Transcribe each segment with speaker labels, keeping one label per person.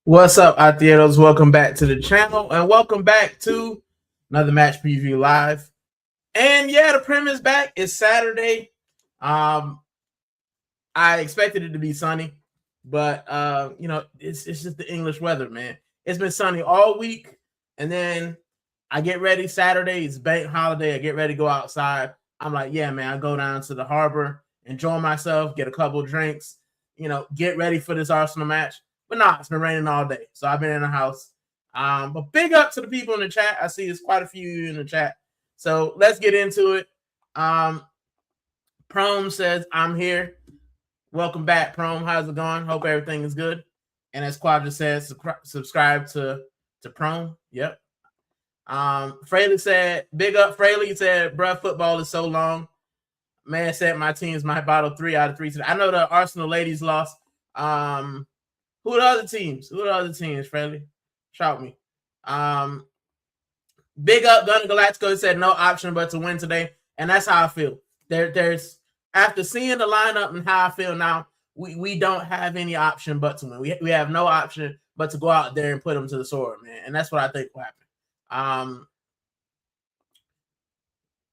Speaker 1: What's up, Atieros? Welcome back to the channel and welcome back to another match preview live. And yeah, the Prem is back. It's Saturday. I expected it to be sunny, but it's just the English weather, man. It's been sunny all week, and then I get ready. Saturday is bank holiday. I get ready to go outside. I'm like, yeah, man. I go down to the harbor, enjoy myself, get a couple of drinks, get ready for this Arsenal match. But nah, it's been raining all day, so I've been in the house. But big up to the people in the chat. I see there's quite a few in the chat. So let's get into it. Prom says, I'm here. Welcome back, Prom. How's it going? Hope everything is good. And as Quadra says, subscribe to Prom. Yep. Fraley said, big up. Fraley said, bruh, football is so long. Man said my team's might bottle 3 out of 3 today. I know the Arsenal ladies lost. Who are the other teams? Fraley? Shout me. Big up, Gunner Galactico said no option but to win today. And that's how I feel. There's after seeing the lineup and how I feel now, we don't have any option but to win. We have no option but to go out there and put them to the sword, man. And that's what I think will happen.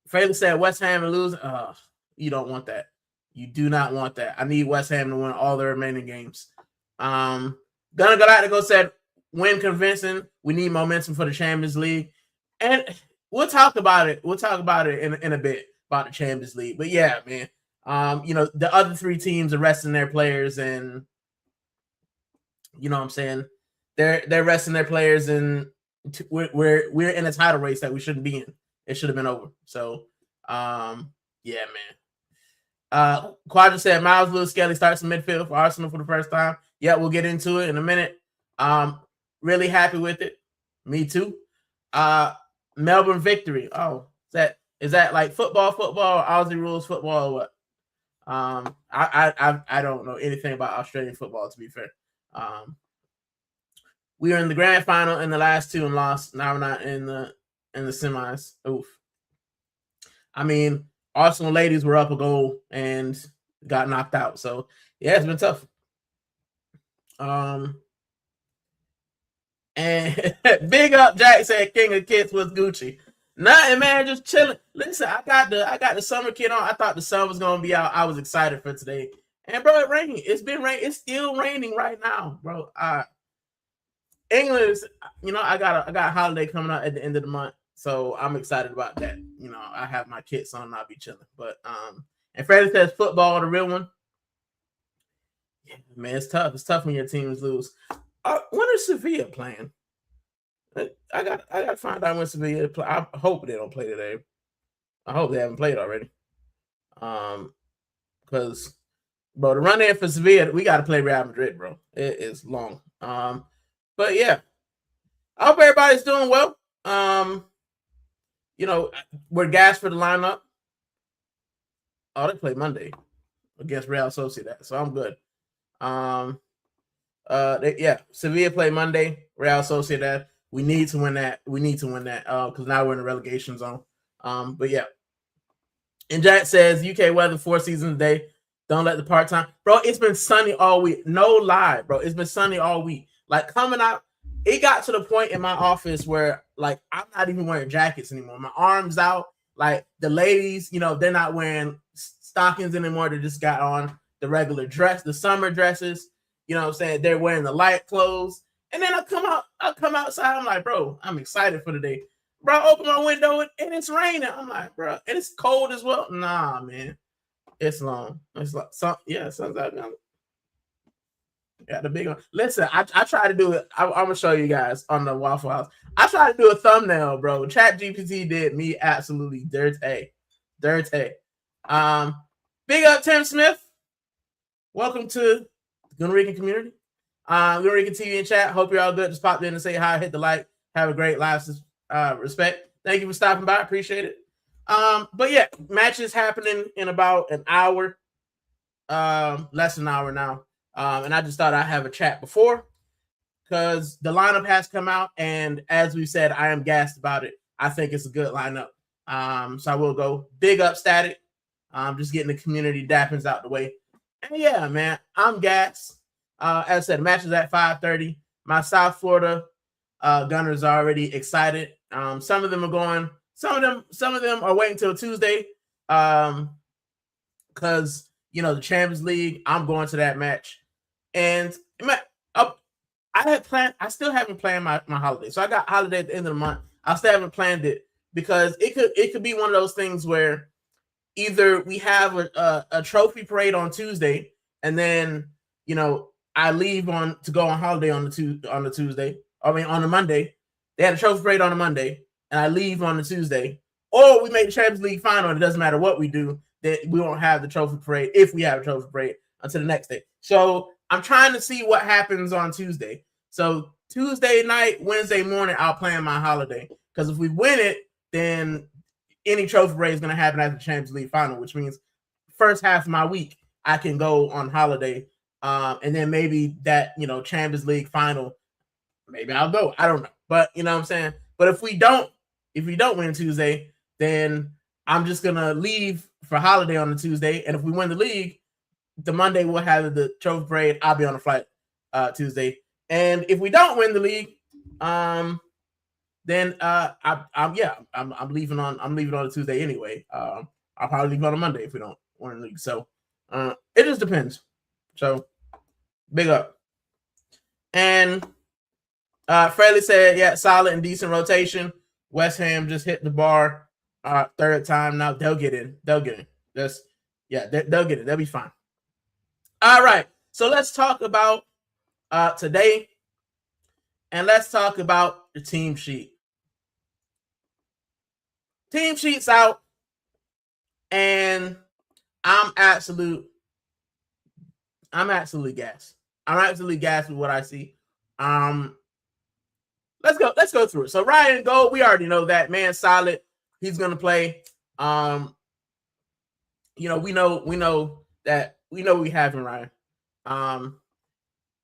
Speaker 1: Fraley said West Ham and lose. You don't want that. You do not want that. I need West Ham to win all the remaining games. Gunner Galactico said, win convincing. We need momentum for the Champions League. And we'll talk about it. We'll talk about it in a bit about the Champions League. But yeah, man. The other 3 teams are resting their players, and you know what I'm saying? They're resting their players, and we're in a title race that we shouldn't be in. It should have been over. So yeah, man. Quadra said Miles Lewis Skelly starts in midfield for Arsenal for the first time. Yeah, we'll get into it in a minute. Really happy with it. Me too. Melbourne victory. Oh, is that like football, Aussie rules football, or what? I don't know anything about Australian football, to be fair. We were in the grand final in the last 2 and lost. Now we're not in the semis. Oof. I mean, Arsenal ladies were up a goal and got knocked out. So yeah, it's been tough. And big up, Jack said King of Kids was Gucci. Nothing, man, just chilling. Listen, I got the summer kit on. I thought the sun was gonna be out. I was excited for today. And bro, it rained. It's been rain. It's still raining right now, bro. England is, I got a holiday coming up at the end of the month. So I'm excited about that. I have my kits on and I'll be chilling. But and Freddie says football, the real one. Yeah, man, it's tough. It's tough when your teams lose. When is Sevilla playing? I got to find out when Sevilla play. I hope they don't play today. I hope they haven't played already. Because bro, the run in for Sevilla, we got to play Real Madrid, bro. It is long. But yeah, I hope everybody's doing well. We're gassed for the lineup. Oh, they play Monday against Real Sociedad, so I'm good. Sevilla play Monday, Real Sociedad. We need to win that. Because now we're in the relegation zone. But yeah. And Jack says UK weather 4 seasons a day. Don't let the part-time. Bro, it's been sunny all week. No lie, bro. It's been sunny all week. Like coming out, it got to the point in my office where like I'm not even wearing jackets anymore. My arms out. Like the ladies, they're not wearing stockings anymore. They just got on the regular dress, the summer dresses. You know what I'm saying? They're wearing the light clothes. And then I come outside. I'm like, bro, I'm excited for the day. Bro, I open my window and it's raining. I'm like, bro, and it's cold as well. Nah, man. It's long. It's like sun's out now. Got the big one. Listen, I try to do it. I'm gonna show you guys on the Waffle House. I tried to do a thumbnail, bro. Chat GPT did me absolutely dirty. Big up Tim Smith. Welcome to the Gooner Rican community. Gooner Rican TV in chat. Hope you're all good. Just popped in and say hi, hit the like. Have a great live respect. Thank you for stopping by. Appreciate it. But yeah, matches happening in about an hour. Less than an hour now. And I just thought I'd have a chat before because the lineup has come out. And as we said, I am gassed about it. I think it's a good lineup. So I will go big up Static. Just getting the community dappings out the way. And yeah, man, I'm gassed. As I said, match is at 5:30. My South Florida Gunners are already excited. Some of them are going. Some of them are waiting till Tuesday. Because the Champions League, I'm going to that match, and I had planned. I still haven't planned my holiday, so I got holiday at the end of the month. I still haven't planned it because it could be one of those things where either we have a trophy parade on Tuesday, and then I leave to go on holiday on the Tuesday. I mean on the Monday. They had a trophy parade on the Monday, and I leave on the Tuesday. Or we make the Champions League final, and it doesn't matter what we do, that we won't have the trophy parade if we have a trophy parade until the next day. So I'm trying to see what happens on Tuesday. So Tuesday night, Wednesday morning, I'll plan my holiday. Because if we win it, then any trophy parade is going to happen after the Champions League final, which means first half of my week, I can go on holiday. And then maybe that, Champions League final, maybe I'll go. I don't know. But you know what I'm saying? But if we don't win Tuesday, then I'm just going to leave for holiday on the Tuesday. And if we win the league, the Monday we'll have the trophy parade. I'll be on a flight Tuesday. And if we don't win the league, then I'm leaving on a Tuesday anyway. I'll probably leave on a Monday if we don't win the league. So it just depends. So big up. And Freddie said, yeah, solid and decent rotation. West Ham just hit the bar third time. Now they'll get in. They'll get in. They'll get it. They'll be fine. All right. So let's talk about today. And let's talk about the team sheet. Team sheet's out. And I'm absolutely gassed. I'm absolutely gassed with what I see. Let's go through it. So Ryan Gold, we already know that man solid. He's gonna play. We know we have him, Ryan.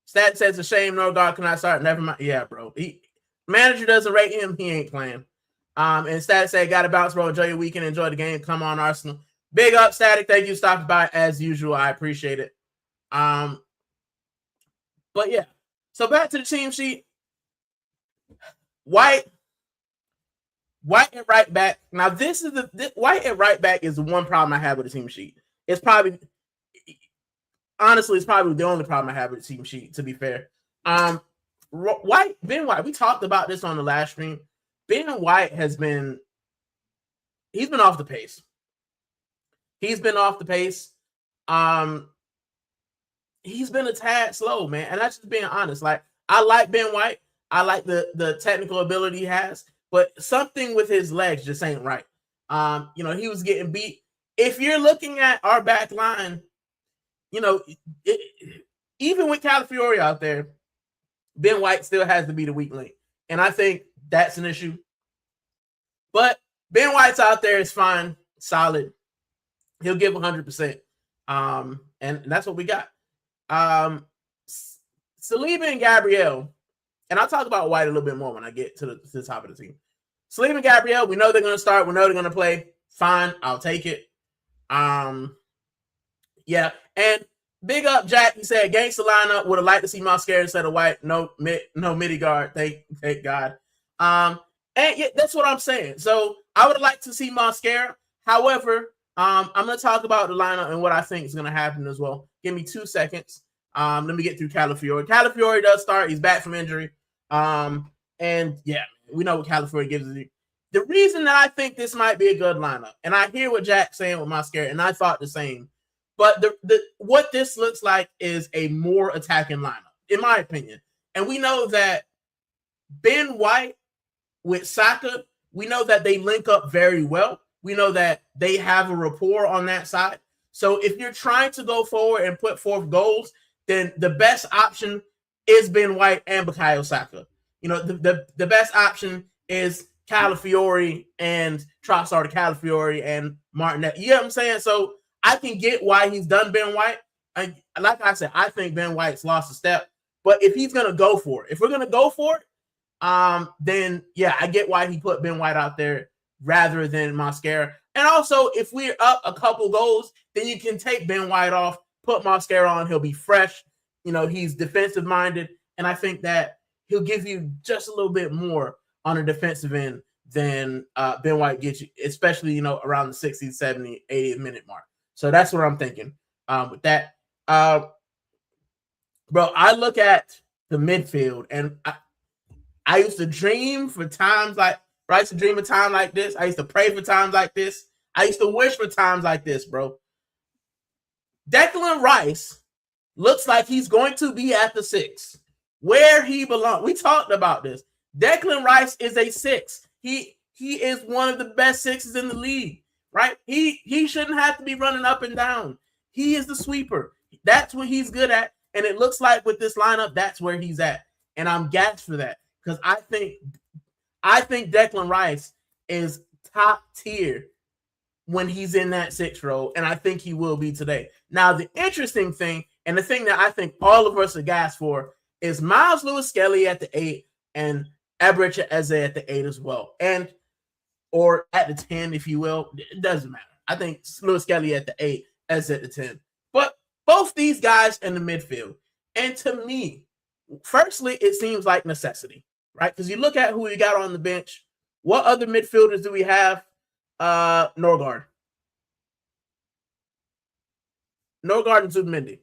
Speaker 1: Stat says a shame Norgard cannot start. Never mind. Yeah, bro. Manager doesn't rate him, he ain't playing. And Stat said gotta bounce, bro. Enjoy your weekend, enjoy the game. Come on, Arsenal. Big up, Static. Thank you for stopping by as usual. I appreciate it. But yeah. So back to the team sheet. White at right back. Now, this is White at right back is the one problem I have with the team sheet. It's probably the only problem I have with the team sheet, to be fair. Ben White, we talked about this on the last stream. Ben White he's been off the pace. He's been off the pace. He's been a tad slow, man. And that's just being honest. Like, I like Ben White. I like the technical ability he has, but something with his legs just ain't right. He was getting beat. If you're looking at our back line, even with Calafiori out there, Ben White still has to be the weak link. And I think that's an issue. But Ben White's out there is fine, solid. He'll give 100%. And that's what we got. Saliba and Gabriel, and I'll talk about White a little bit more when I get to the top of the team. Saliba and Gabriel, we know they're going to start. We know they're going to play. Fine, I'll take it. Yeah, and big up Jack. He said gangster lineup. Would have liked to see Mosquera instead of White. No midi guard. Thank God. And yeah, that's what I'm saying. So I would have liked to see Mosquera. However, I'm going to talk about the lineup and what I think is going to happen as well. Give me 2 seconds. Let me get through Calafiori. Calafiori does start. He's back from injury. And yeah, we know what Calafiori gives you. The reason that I think this might be a good lineup, and I hear what Jack's saying with Mosquera, and I thought the same. But what this looks like is a more attacking lineup, in my opinion. And we know that Ben White with Saka, we know that they link up very well. We know that they have a rapport on that side. So if you're trying to go forward and put forth goals, then the best option is Ben White and Bukayo Saka. The best option is Calafiori and Trossard, Calafiori and Martinet. You know what I'm saying? So I can get why he's done Ben White. And like I said, I think Ben White's lost a step. But if he's going to go for it, if we're going to go for it, then yeah, I get why he put Ben White out there rather than Mosquera. And also, if we're up a couple goals, then you can take Ben White off, put Mosquera on. He'll be fresh. He's defensive minded. And I think that he'll give you just a little bit more on a defensive end than Ben White gets you, especially, around the 60, 70, 80th minute mark. So that's what I'm thinking with that. Bro, I look at the midfield, and I used to dream for times like, I used to dream of time like this. I used to pray for times like this. I used to wish for times like this, bro. Declan Rice looks like he's going to be at the 6, where he belongs. We talked about this. Declan Rice is a 6. He is one of the best 6s in the league, right? He shouldn't have to be running up and down. He is the sweeper. That's what he's good at. And it looks like with this lineup, that's where he's at. And I'm gassed for that, because I think Declan Rice is top tier when he's in that 6 role, and I think he will be today. Now, the interesting thing, and the thing that I think all of us are gassed for, is Miles Lewis-Skelly at the 8 and Eberechi Eze at the 8 as well, or at the 10, if you will. It doesn't matter. I think Lewis-Skelly at the 8, Eze at the 10. But both these guys in the midfield, and to me, firstly, it seems like necessity, right? Because you look at who we got on the bench. What other midfielders do we have? Norgard and Zubimendi.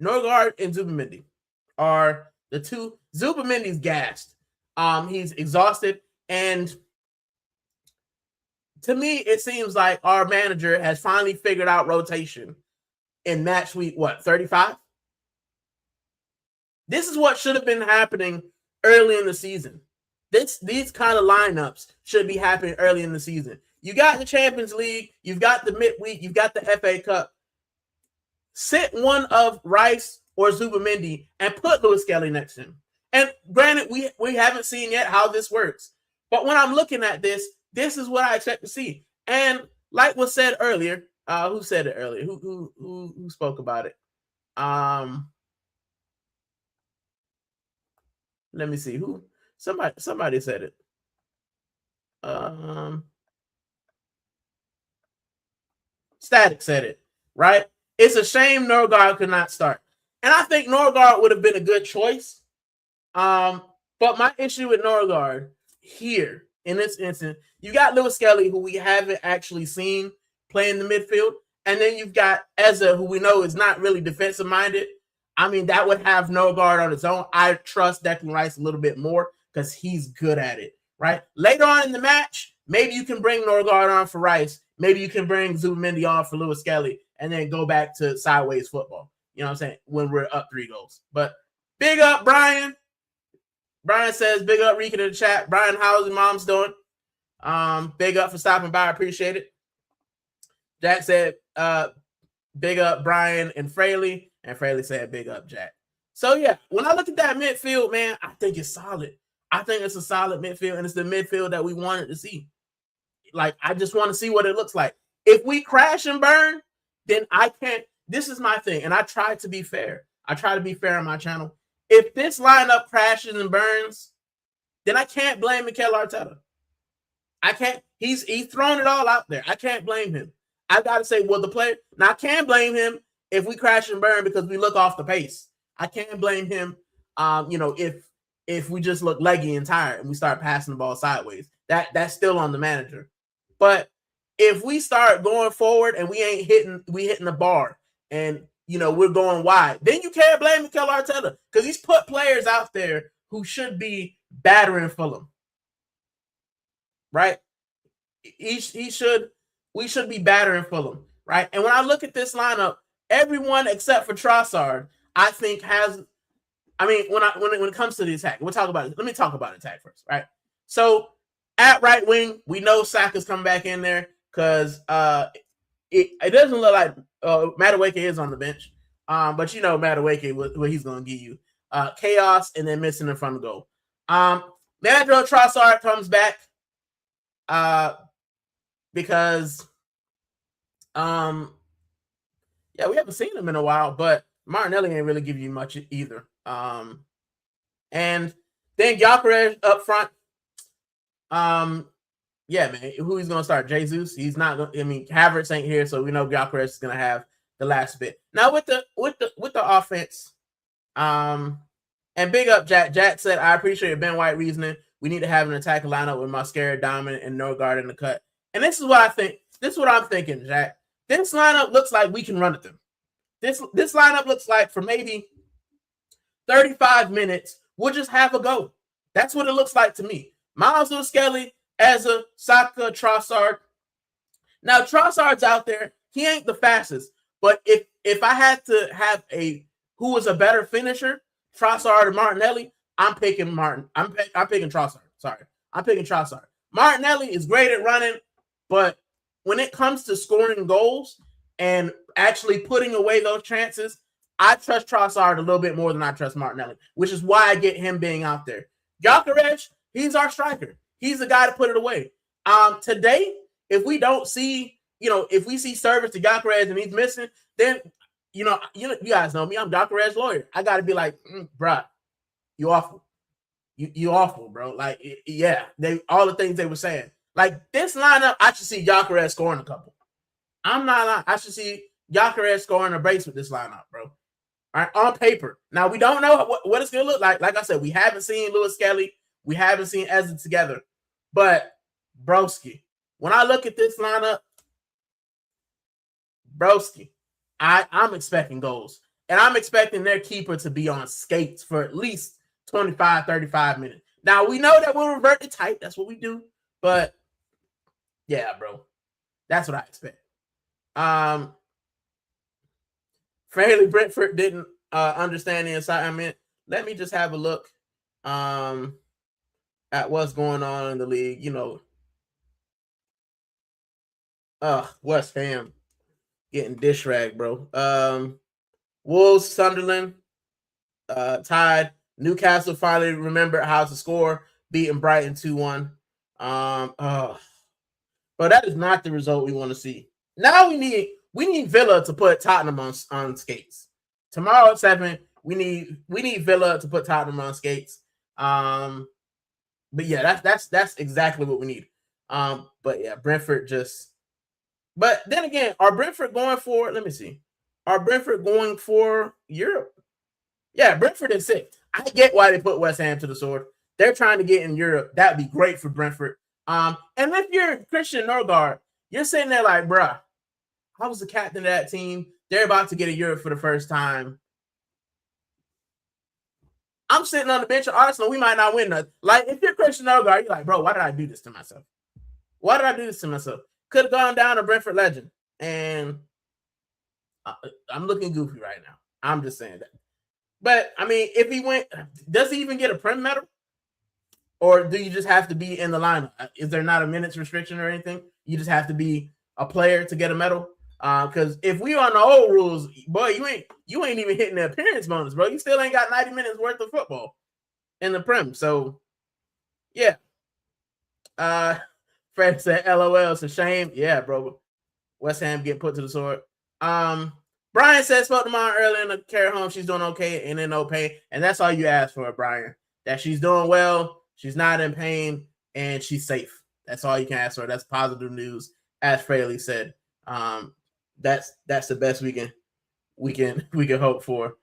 Speaker 1: Norgard and Zubimendi are the two. Zubimendi's gassed. He's exhausted. And to me, it seems like our manager has finally figured out rotation in match week, 35? This is what should have been happening early in the season. These kind of lineups should be happening early in the season. You got the Champions League, you've got the midweek, you've got the FA Cup. Sit one of Rice or Zubimendi and put Lewis-Skelly next to him. And granted, we haven't seen yet how this works. But when I'm looking at this is what I expect to see. And like was said earlier, who said it earlier? Who spoke about it? Let me see who. Somebody said it. Static said it, right? It's a shame Norgard could not start. And I think Norgard would have been a good choice. But my issue with Norgard here, in this instance, you got Lewis-Skelly, who we haven't actually seen play in the midfield. And then you've got Eze, who we know is not really defensive-minded. I mean, that would have Norgard on its own. I trust Declan Rice a little bit more because he's good at it, right? Later on in the match, maybe you can bring Norgard on for Rice. Maybe you can bring Zubimendi on for Lewis-Skelly and then go back to sideways football. You know what I'm saying? When we're up 3 goals. But big up, Brian. Brian says, big up, Rican in the chat. Brian, how's your mom's doing? Big up for stopping by. I appreciate it. Jack said, big up, Brian and Fraley. And Fraley said, big up, Jack. So, yeah, when I look at that midfield, man, I think it's solid. I think it's a solid midfield, and it's the midfield that we wanted to see. Like, I just want to see what it looks like. If we crash and burn, then I can't. This is my thing, and I try to be fair. I try to be fair on my channel. If this lineup crashes and burns, then I can't blame Mikel Arteta. I can't. He's thrown it all out there. I can't blame him. I got to say, well, the player. Now, I can blame him if we crash and burn because we look off the pace. I can't blame him, if we just look leggy and tired and we start passing the ball sideways. That's still on the manager. But if we start going forward and we hitting the bar and we're going wide, then you can't blame Mikel Arteta because he's put players out there who should be battering Fulham. Right? We should be battering Fulham, right? And when I look at this lineup, everyone except for Trossard, I think when it comes to the attack, we'll talk about it. Let me talk about attack first, right? So at right wing, we know Saka's coming back in there because it doesn't look like Madueke is on the bench. But Madueke, what he's going to give you. Chaos and then missing in front of goal. Leandro Trossard comes back because we haven't seen him in a while, but Martinelli ain't really give you much either. And then Gyökeres up front. Yeah, man, who he's gonna start? Jesus. He's not gonna. I mean, Havertz ain't here, so we know Gyökeres is gonna have the last bit. Now with the offense, And big up Jack. Jack said, I appreciate Ben White reasoning. We need to have an attack lineup with Mascara, Dominant, and Norgard in the cut. And this is what I think. This is what I'm thinking, Jack. This lineup looks like we can run at them. This lineup looks like for maybe 35 minutes, we'll just have a go. That's what it looks like to me. Miles Lewis Skelly, Ezra, Saka, Trossard. Now, Trossard's out there. He ain't the fastest. But if I had to have who was a better finisher, Trossard or Martinelli, I'm picking Martin. I'm picking Trossard. Sorry. I'm picking Trossard. Martinelli is great at running, but when it comes to scoring goals and actually putting away those chances, I trust Trossard a little bit more than I trust Martinelli, which is why I get him being out there. Gyökeres, he's our striker. He's the guy to put it away. Today, if we don't see, if we see service to Gyökeres and he's missing, then you guys know me. I'm Gyökeres' lawyer. I got to be like, bruh, you awful. You awful, bro. Like, yeah, all the things they were saying. Like, this lineup, I should see Gyökeres scoring a couple. I'm not lying. I should see Gyökeres scoring a brace with this lineup, bro. All right, on paper. Now, we don't know what it's going to look like. Like I said, we haven't seen Lewis Skelly. We haven't seen Ezra together. But, broski, when I look at this lineup, broski, I'm expecting goals. And I'm expecting their keeper to be on skates for at least 25, 35 minutes. Now, we know that we'll revert to tight. That's what we do. But, yeah, bro. That's what I expect. Frankly, Brentford didn't understand the assignment. Let me just have a look at what's going on in the league. West Ham getting dish rag, bro. Wolves, Sunderland, tied. Newcastle finally remembered how to score, beating Brighton 2-1. But that is not the result we want to see. Now we need Villa to put Tottenham on skates. Tomorrow at 7, we need Villa to put Tottenham on skates. But yeah, that's exactly what we need. But yeah, Brentford just. But then again, are Brentford going for? Let me see. Are Brentford going for Europe? Yeah, Brentford is 6th. I get why they put West Ham to the sword. They're trying to get in Europe. That'd be great for Brentford. And if you're Christian Norgard, you're sitting there like, bruh, I was the captain of that team. They're about to get in Europe for the first time. I'm sitting on the bench of Arsenal. We might not win nothing. Like, if you're Christian Norgard, you're like, bro, why did I do this to myself? Why did I do this to myself? Could have gone down to Brentford legend. And I'm looking goofy right now. I'm just saying that. But, I mean, if he went, does he even get a Prem medal? Or do you just have to be in the lineup? Is there not a minutes restriction or anything? You just have to be a player to get a medal? Because if we on the old rules, boy, you ain't even hitting the appearance bonus, bro. You still ain't got 90 minutes worth of football in the Prem. So, yeah. Fred said, LOL, it's a shame. Yeah, bro. West Ham getting put to the sword. Brian said, spoke to mom earlier in the care home. She's doing okay and in no pain. And that's all you ask for, Brian. That she's doing well, she's not in pain, and she's safe. That's all you can ask for. That's positive news, as Fraley said. That's the best we can hope for.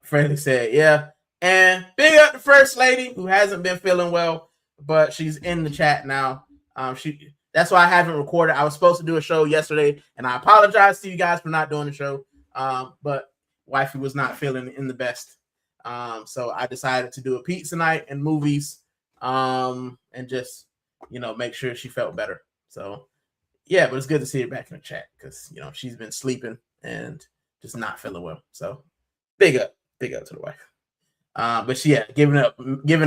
Speaker 1: Fraley said, yeah. And big up the first lady who hasn't been feeling well, but she's in the chat now. That's why I haven't recorded. I was supposed to do a show yesterday, and I apologize to you guys for not doing the show. But wifey was not feeling in the best. So I decided to do a pizza night and movies, and just, make sure she felt better. So yeah, but it's good to see her back in the chat because, she's been sleeping and just not feeling well. So big up to the wife. But she, giving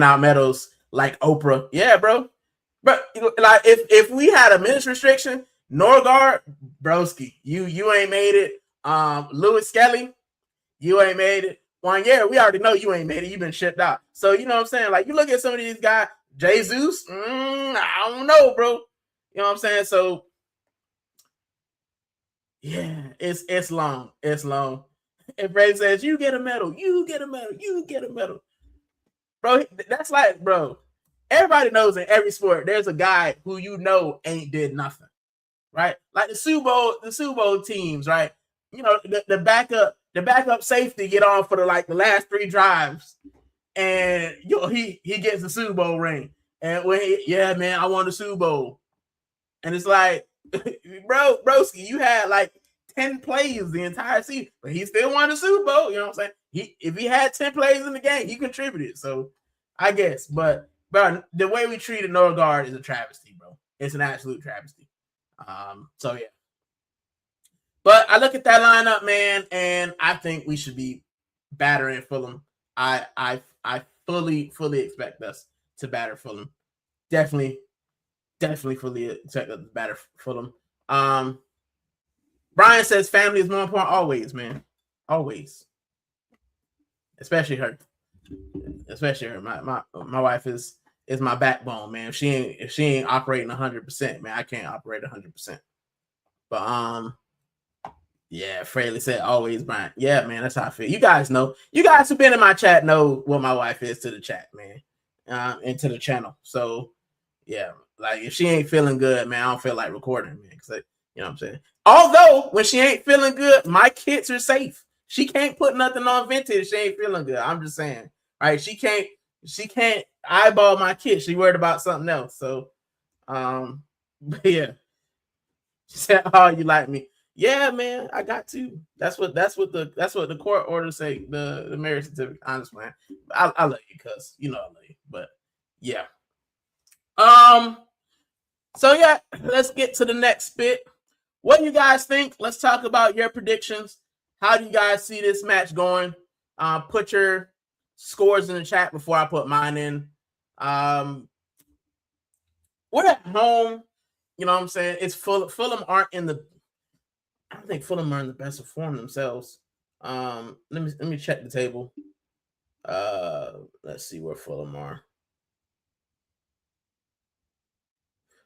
Speaker 1: out medals like Oprah. Yeah, bro. But like if we had a minutes restriction, Norgard, broski, you ain't made it. Lewis Skelly, you ain't made it. Wanyera, we already know you ain't made it. You've been shipped out. So you know what I'm saying? Like, you look at some of these guys, Jesus, I don't know, bro. You know what I'm saying? So yeah, it's long. It's long. And Brady says, you get a medal, you get a medal, you get a medal. Bro, that's like, bro. Everybody knows in every sport, there's a guy who ain't did nothing, right? Like the Super Bowl teams, right? The the backup safety get on for the last 3 drives, and he gets the Super Bowl ring. And yeah, man, I won the Super Bowl. And it's like, broski, you had like 10 plays the entire season, but he still won the Super Bowl. You know what I'm saying? If he had 10 plays in the game, he contributed. So I guess, but bro, the way we treated Norgard is a travesty, bro. It's an absolute travesty. So yeah. But I look at that lineup, man, and I think we should be battering Fulham. I fully expect us to batter Fulham. Definitely fully expect us to batter Fulham. Brian says family is more important always, man. Always. Especially her. My wife is my backbone, man. If she ain't operating 100%, man, I can't operate 100%. But yeah, Fraley said always, Brian. Yeah, man, that's how I feel. You guys know. You guys who've been in my chat know what my wife is to the chat, man. And to the channel. So yeah, like if she ain't feeling good, man, I don't feel like recording, man. Because you know what I'm saying. Although when she ain't feeling good, my kids are safe. She can't put nothing on vintage. She ain't feeling good. I'm just saying. All right, she can't eyeball my kids. She worried about something else. So yeah. She said, "Oh, you like me?" Yeah, man, I got to. That's what the court order say. The marriage certificate. Honest, man. I love you, cuz you know I love you. But yeah. So yeah, let's get to the next bit. What do you guys think? Let's talk about your predictions. How do you guys see this match going? Put your scores in the chat before I put mine in. We're at home. You know what I'm saying? It's Fulham aren't in the. I don't think Fulham are in the best of form themselves. Let me check the table. Let's see where Fulham are.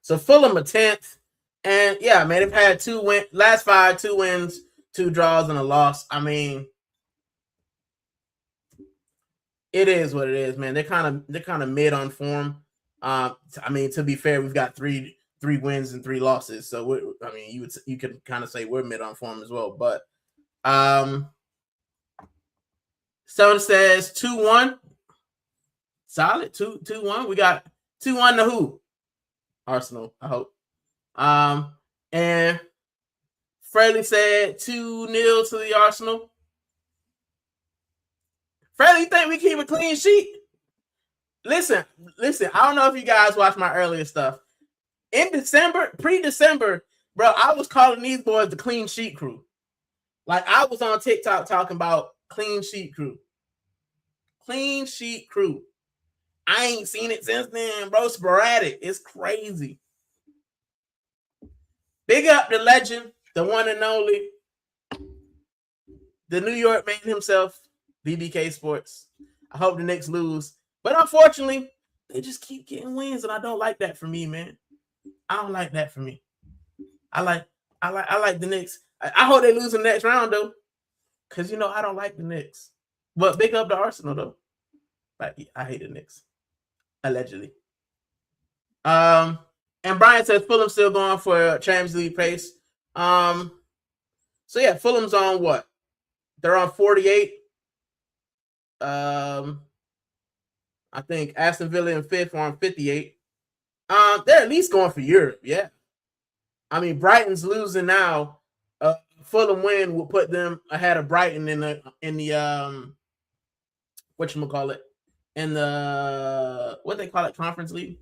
Speaker 1: So Fulham are 10th. And yeah, man, they've had 2 wins, last 5, 2 wins, 2 draws, and a loss. I mean, it is what it is, man. They're kind of mid on form. I mean, to be fair, we've got 3 wins and 3 losses. So you could kind of say we're mid on form as well. But someone says 2-1. Solid 2-1. We got 2-1 to who? Arsenal, I hope. And Fraley said 2-0 to the Arsenal. Fraley, you think we keep a clean sheet? Listen. I don't know if you guys watched my earlier stuff. In December, pre-December, bro, I was calling these boys the clean sheet crew. Like I was on TikTok talking about clean sheet crew. Clean sheet crew. I ain't seen it since then, bro. Sporadic. It's crazy. Big up the legend, the one and only, the New York man himself, BBK Sports. I hope the Knicks lose. But unfortunately, they just keep getting wins, and I don't like that for me, man. I don't like that for me. I like the Knicks. I hope they lose the next round, though. Because, I don't like the Knicks. But big up the Arsenal, though. Like, I hate the Knicks. Allegedly. And Brian says Fulham's still going for Champions League pace. So yeah, Fulham's on what? They're on 48. I think Aston Villa and 5th are on 58. They're at least going for Europe, yeah. I mean, Brighton's losing now. Fulham win will put them ahead of Brighton in the whatchamacallit, in the what they call it, Conference League.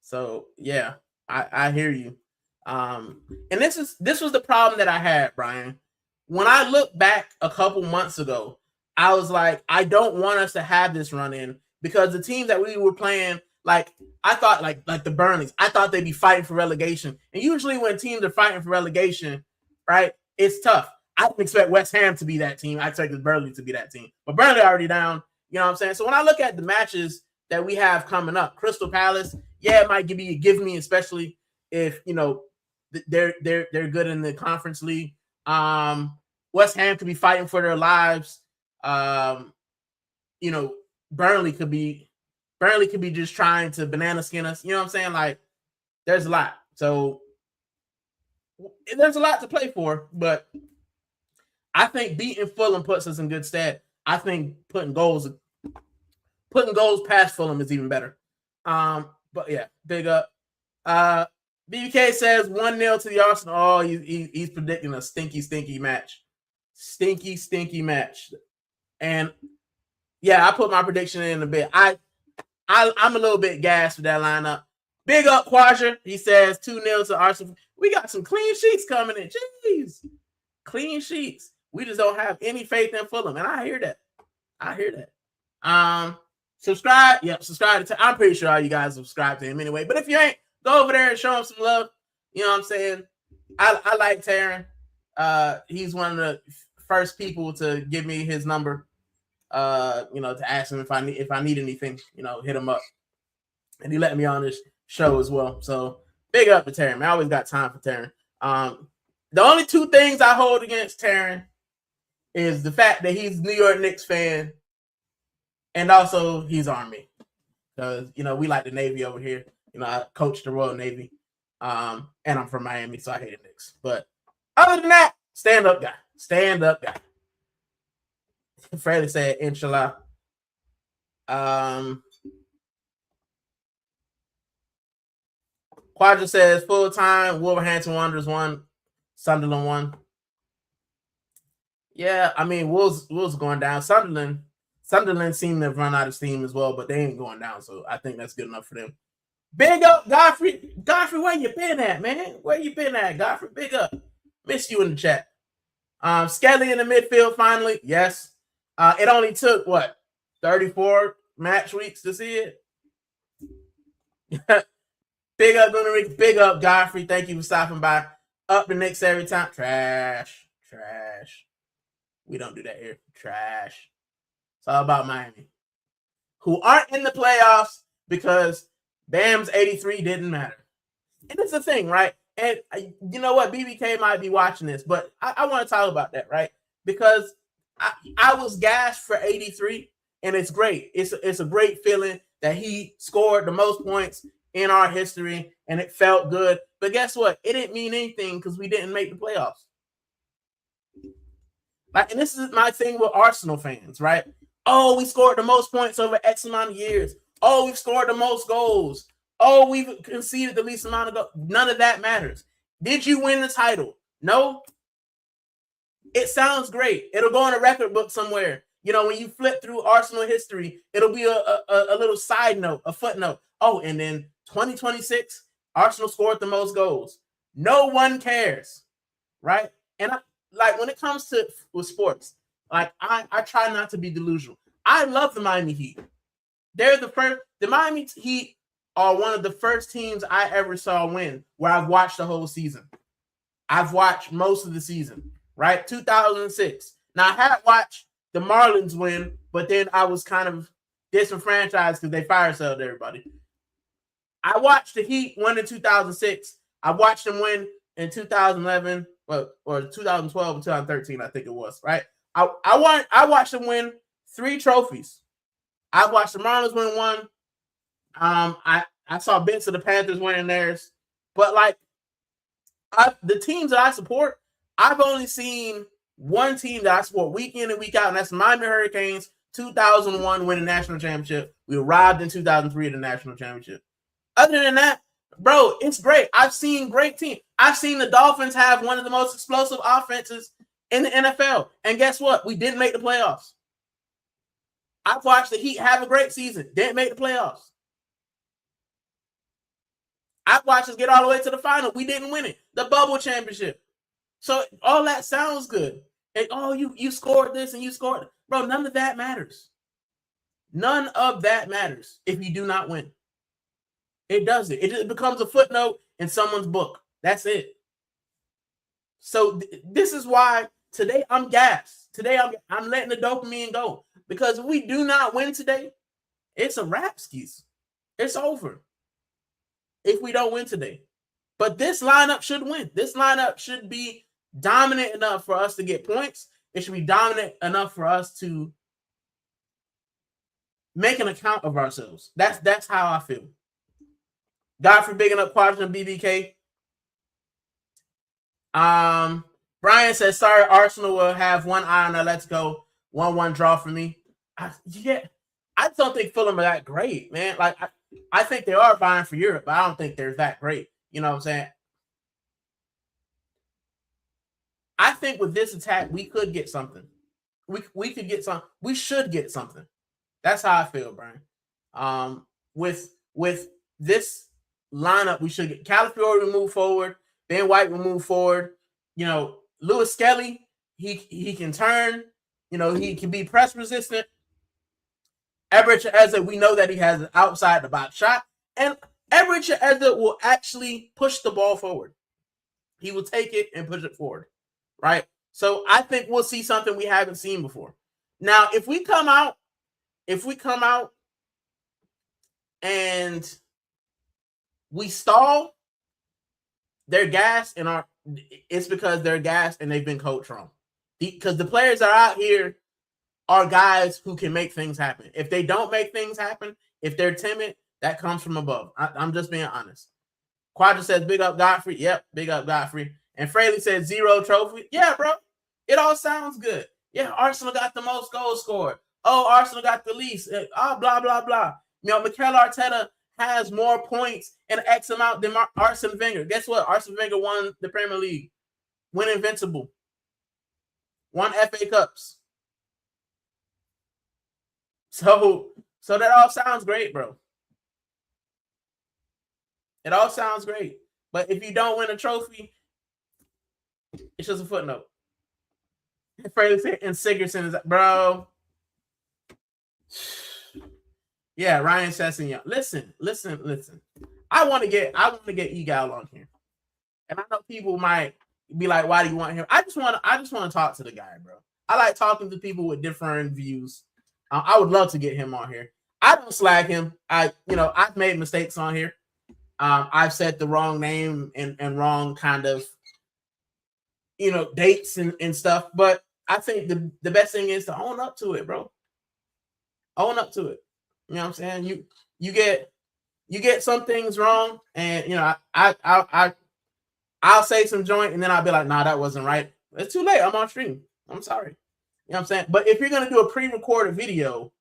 Speaker 1: So yeah, I hear you. And this was the problem that I had, Brian. When I look back a couple months ago, I was like, I don't want us to have this run in because the teams that we were playing, like I thought, like the Burnleys, I thought they'd be fighting for relegation. And usually when teams are fighting for relegation, right, it's tough. I didn't expect West Ham to be that team. I expected Burnley to be that team. But Burnley already down. You know what I'm saying? So when I look at the matches that we have coming up, Crystal Palace, yeah, it might give me, especially if they're good in the Conference League. West Ham could be fighting for their lives. Burnley could be just trying to banana skin us. You know what I'm saying? Like, there's a lot. So there's a lot to play for, but I think beating Fulham puts us in good stead. I think putting goals past Fulham is even better. But yeah, big up. BBK says 1-0 to the Arsenal. Oh, he's predicting a stinky match. Stinky match. And yeah, I put my prediction in a bit. I'm a little bit gassed with that lineup. Big up Quadra. He says 2-0 to Arsenal. We got some clean sheets coming in. Jeez. Clean sheets. We just don't have any faith in Fulham. And I hear that. Subscribe. Yep, subscribe to I'm pretty sure all you guys subscribe to him anyway. But if you ain't, go over there and show him some love. You know what I'm saying? I like Taryn. He's one of the first people to give me his number. To ask him if I need anything, hit him up. And he let me on this show as well. So big up to Taryn. I always got time for Taryn. The only two things I hold against Taryn is the fact that he's a New York Knicks fan, and also he's Army. Because, we like the Navy over here. I coach the Royal Navy. And I'm from Miami, so I hate the Knicks. But other than that, stand up guy. Freddie said, inshallah. Quadra says, full time, Wolverhampton Wanderers 1, Sunderland 1. Yeah, I mean, Wolves going down. Sunderland seemed to have run out of steam as well, but they ain't going down, so I think that's good enough for them. Big up, Godfrey. Godfrey, where you been at, man? Where you been at, Godfrey? Big up. Missed you in the chat. Skelly in the midfield finally. Yes. It only took, 34 match weeks to see it? Big up, Gooner Rican. Big up, Godfrey. Thank you for stopping by. Up the Knicks every time. Trash. We don't do that here. Trash. It's all about Miami, who aren't in the playoffs because Bam's 83 didn't matter. And it's the thing, right? And you know what? BBK might be watching this, but I want to talk about that, right? Because I was gassed for 83, and it's great. It's a great feeling that he scored the most points in our history, and it felt good. But guess what? It didn't mean anything because we didn't make the playoffs. And this is my thing with Arsenal fans, right? Oh, we scored the most points over X amount of years. Oh, we've scored the most goals. Oh, we've conceded the least amount of goals. None of that matters. Did you win the title? No. It sounds great. It'll go in a record book somewhere. When you flip through Arsenal history, it'll be a little side note, a footnote. Oh, and then 2026, Arsenal scored the most goals. No one cares, right? And when it comes to with sports, I try not to be delusional. I love the Miami Heat. They're the Miami Heat are one of the first teams I ever saw win where I've watched the whole season. I've watched most of the season, right? 2006. Now, I had watched the Marlins win, but then I was kind of disenfranchised because they fire-sold everybody. I watched the Heat win in 2006. I watched them win in 2011, or 2012 or 2013, I think it was, right? I watched them win 3 trophies. I watched the Marlins win 1. I saw bits of the Panthers winning theirs, but the teams that I support, I've only seen one team that I support week in and week out, and that's the Miami Hurricanes. 2001 winning national championship. We arrived in 2003 at the national championship. Other than that, bro, it's great. I've seen great teams. I've seen the Dolphins have one of the most explosive offenses in the NFL, and guess what? We didn't make the playoffs. I've watched the Heat have a great season. Didn't make the playoffs. I've watched us get all the way to the final. We didn't win it. The bubble championship. So all that sounds good. And you scored this and you scored. Bro, none of that matters. None of that matters if you do not win. It doesn't. It just becomes a footnote in someone's book. That's it. So this is why today I'm gassed. Today I'm letting the dopamine go. Because if we do not win today, it's a wrap, skis. It's over. If we don't win today. But this lineup should win. This lineup should be dominant enough for us to get points. It should be dominant enough for us to make an account of ourselves. That's how I feel. God for bigging up Quadrant BBK. Brian says, sorry, Arsenal will have one eye on a let's go 1-1 draw for me. I just don't think Fulham are that great, man. Like, I think they are vying for Europe, but I don't think they're that great. You know what I'm saying? I think with this attack, we could get something. We could get some. We should get something. That's how I feel, Brian. With this lineup, we should get Calafiori will move forward. Ben White will move forward. You know, Lewis Skelly, he can turn. You know, he can be press resistant. Eberechi Eze, we know that he has an outside the box shot, and Eberechi Eze will actually push the ball forward. He will take it and push it forward, right? So I think we'll see something we haven't seen before. Now, if we come out and we stall, they're gassed and it's because they're gassed and they've been coached wrong. Because the players that are out here are guys who can make things happen. If they don't make things happen, if they're timid, that comes from above. I'm just being honest. Quadra says, big up Godfrey. Yep, big up Godfrey. And Fraley said 0 trophy. Yeah, bro. It all sounds good. Yeah, Arsenal got the most goals scored. Oh, Arsenal got the least. Oh, blah, blah, blah. You know, Mikel Arteta has more points and X amount than Arsene Wenger. Guess what? Arsene Wenger won the Premier League. Went invincible. Won FA Cups. So that all sounds great, bro. It all sounds great. But if you don't win a trophy, it's just a footnote. And Sigurdsson is, bro. Yeah, Ryan Sessignon. Listen. I want to get Egal on here. And I know people might be like, why do you want him? I just want to talk to the guy, bro. I like talking to people with differing views. I would love to get him on here. I don't slag him. I've made mistakes on here. I've said the wrong name and wrong kind of, dates and stuff. But I think the best thing is to own up to it, bro. Own up to it. You know what I'm saying? You get some things wrong, and I'll say some joint, and then I'll be like, nah, that wasn't right. It's too late. I'm on stream. I'm sorry. You know what I'm saying? But if you're gonna do a pre-recorded video,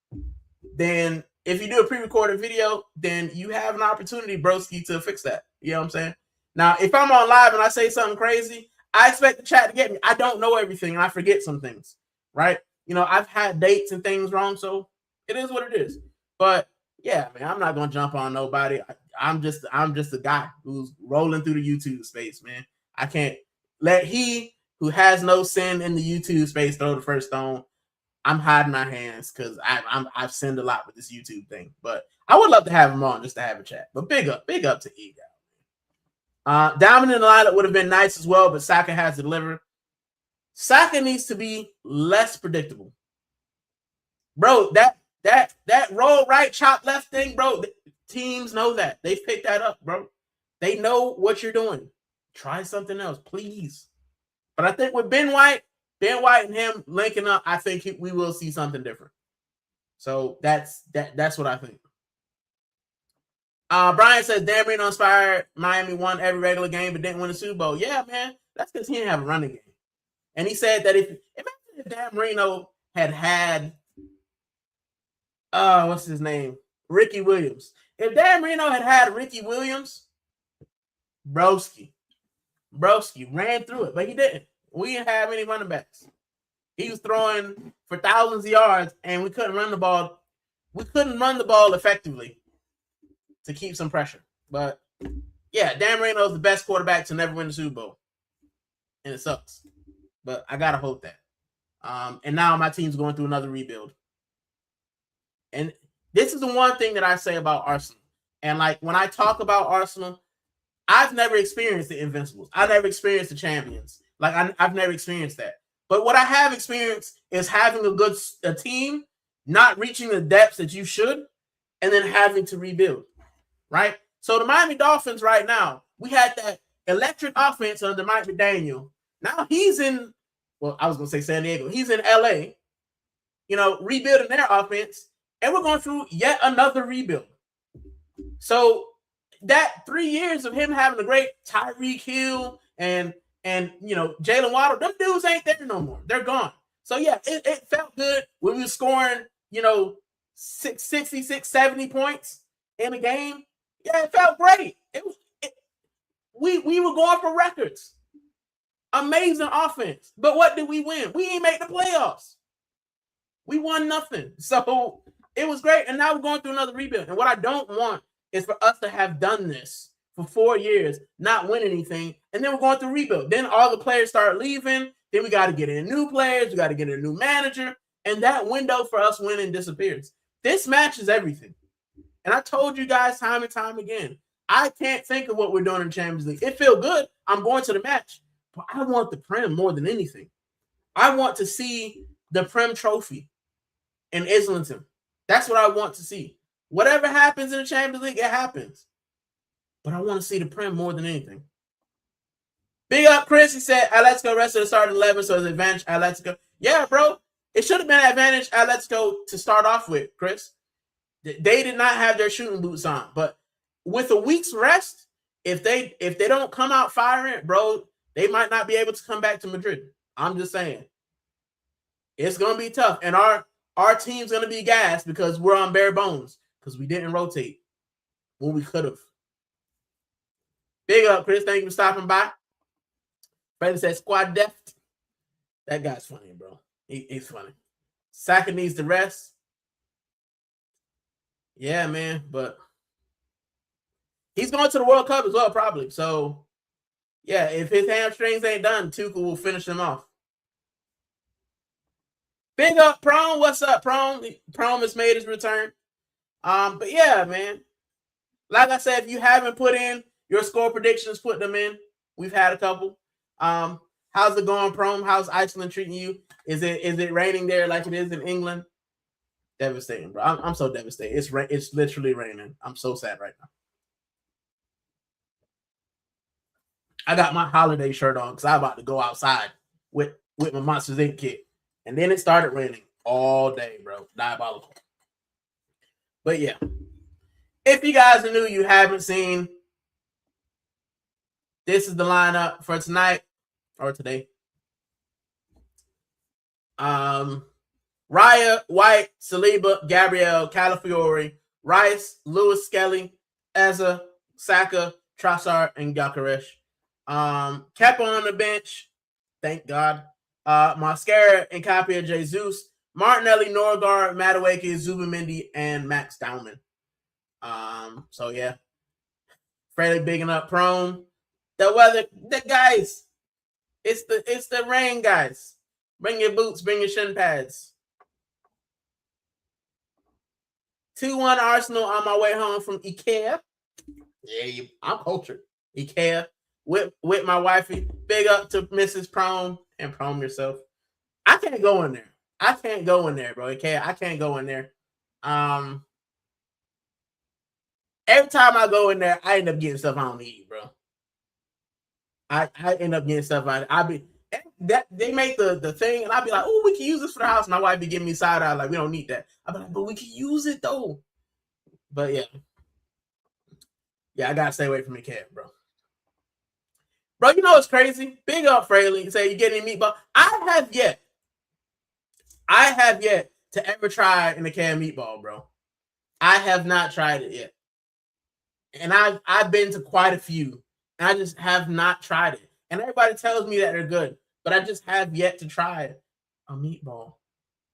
Speaker 1: then if you do a pre-recorded video, then you have an opportunity, broski, to fix that. You know what I'm saying? Now, if I'm on live and I say something crazy, I expect the chat to get me. I don't know everything, and I forget some things, right? I've had dates and things wrong, so it is what it is. But yeah, man, I'm not gonna jump on nobody. I'm just a guy who's rolling through the YouTube space, man. I can't let he who has no sin in the YouTube space throw the first stone. I'm hiding my hands because I've sinned a lot with this YouTube thing. But I would love to have him on just to have a chat. But big up to Egal. Diamond in the lineup would have been nice as well, but Saka has to deliver. Saka needs to be less predictable. Bro, that roll right, chop left thing, bro, teams know that. They've picked that up, bro. They know what you're doing. Try something else, please. But I think with Ben White and him linking up, I think we will see something different. So that's what I think. Brian says Dan Marino inspired Miami won every regular game but didn't win the Super Bowl. Yeah, man, that's because he didn't have a running game. And he said that if Dan Marino had what's his name? Ricky Williams. If Dan Marino had Ricky Williams, Broski ran through it, but he didn't. We didn't have any running backs. He was throwing for thousands of yards, and we couldn't run the ball. We couldn't run the ball effectively to keep some pressure. But yeah, Dan Marino is the best quarterback to never win the Super Bowl, and it sucks. But I gotta hope that. And now my team's going through another rebuild. And this is the one thing that I say about Arsenal. And like when I talk about Arsenal, I've never experienced the Invincibles. I've never experienced the champions. Like I've never experienced that. But what I have experienced is having a team not reaching the depths that you should, and then having to rebuild, right? So the Miami Dolphins right now, we had that electric offense under Mike McDaniel. Now he's in, well, I was going to say San Diego. He's in LA, rebuilding their offense, and we're going through yet another rebuild. So that 3 years of him having a great Tyreek Hill and and Jalen Waddle, them dudes ain't there no more. They're gone. So yeah, it felt good when we were scoring, 66, 70 points in a game. Yeah, it felt great. We were going for records. Amazing offense. But what did we win? We ain't make the playoffs. We won nothing. So it was great. And now we're going through another rebuild. And what I don't want is for us to have done this for 4 years, not win anything, and then we're going through rebuild. Then all the players start leaving. Then we got to get in new players. We got to get a new manager. And that window for us winning disappears. This match is everything. And I told you guys time and time again, I can't think of what we're doing in the Champions League. It feels good. I'm going to the match. But I want the Prem more than anything. I want to see the Prem trophy in Islington. That's what I want to see. Whatever happens in the Champions League, it happens. But I want to see the Prem more than anything. Big up, Chris. He said, Atletico rest of the starting 11, so it's advantage Atletico. Yeah, bro. It should have been an advantage Atletico to start off with, Chris. They did not have their shooting boots on. But with a week's rest, if they don't come out firing, bro, they might not be able to come back to Madrid. I'm just saying. It's going to be tough. And our team's going to be gassed because we're on bare bones because we didn't rotate when we could have. Big up, Chris. Thank you for stopping by. Freddie said squad deft. That guy's funny, bro. He's funny. Saka needs the rest. Yeah, man. But he's going to the World Cup as well, probably. So, yeah, if his hamstrings ain't done, Tuchel will finish him off. Big up, Prone. What's up, Prone? Prone has made his return. But yeah, man. Like I said, if you haven't put in your score predictions, put them in. We've had a couple. How's it going, Prone? How's Iceland treating you? Is it raining there like it is in England? Devastating, bro. I'm so devastated. It's literally raining. I'm so sad right now. I got my holiday shirt on because I'm about to go outside with my Monsters Inc. kit. And then it started raining all day, bro. Diabolical. But yeah. If you guys are new, you haven't seen, this is the lineup for tonight or today. Raya, White, Saliba, Gabriel, Calafiori, Rice, Lewis Skelly, Eza, Saka, Trossard, and Gyökeres. Kepa on the bench. Thank God. Mascara and Capia Jesus, Martinelli, Norgard, Madueke, Zubamendi, and Max Dowman. So yeah. Freddie bigging up Prone. The weather, the guys. It's the rain, guys. Bring your boots, bring your shin pads. 2-1 Arsenal on my way home from IKEA. Yeah, I'm cultured. IKEA with my wifey. Big up to Mrs. Prone and Prone yourself. I can't go in there. I can't go in there, bro. IKEA, I can't go in there. Every time I go in there, I end up getting stuff I don't need, bro. I end up getting stuff they make the thing, and I'll be like, oh, we can use this for the house. My wife be giving me side eye, like, we don't need that. I'll be like, but we can use it though. But yeah. Yeah, I gotta stay away from IKEA, bro. Bro, you know what's crazy? Big up Fraley. Say you get any meatball. I have yet to ever try an IKEA meatball, bro. I have not tried it yet. And I've been to quite a few. And I just have not tried it. And everybody tells me that they're good. But I just have yet to try a meatball.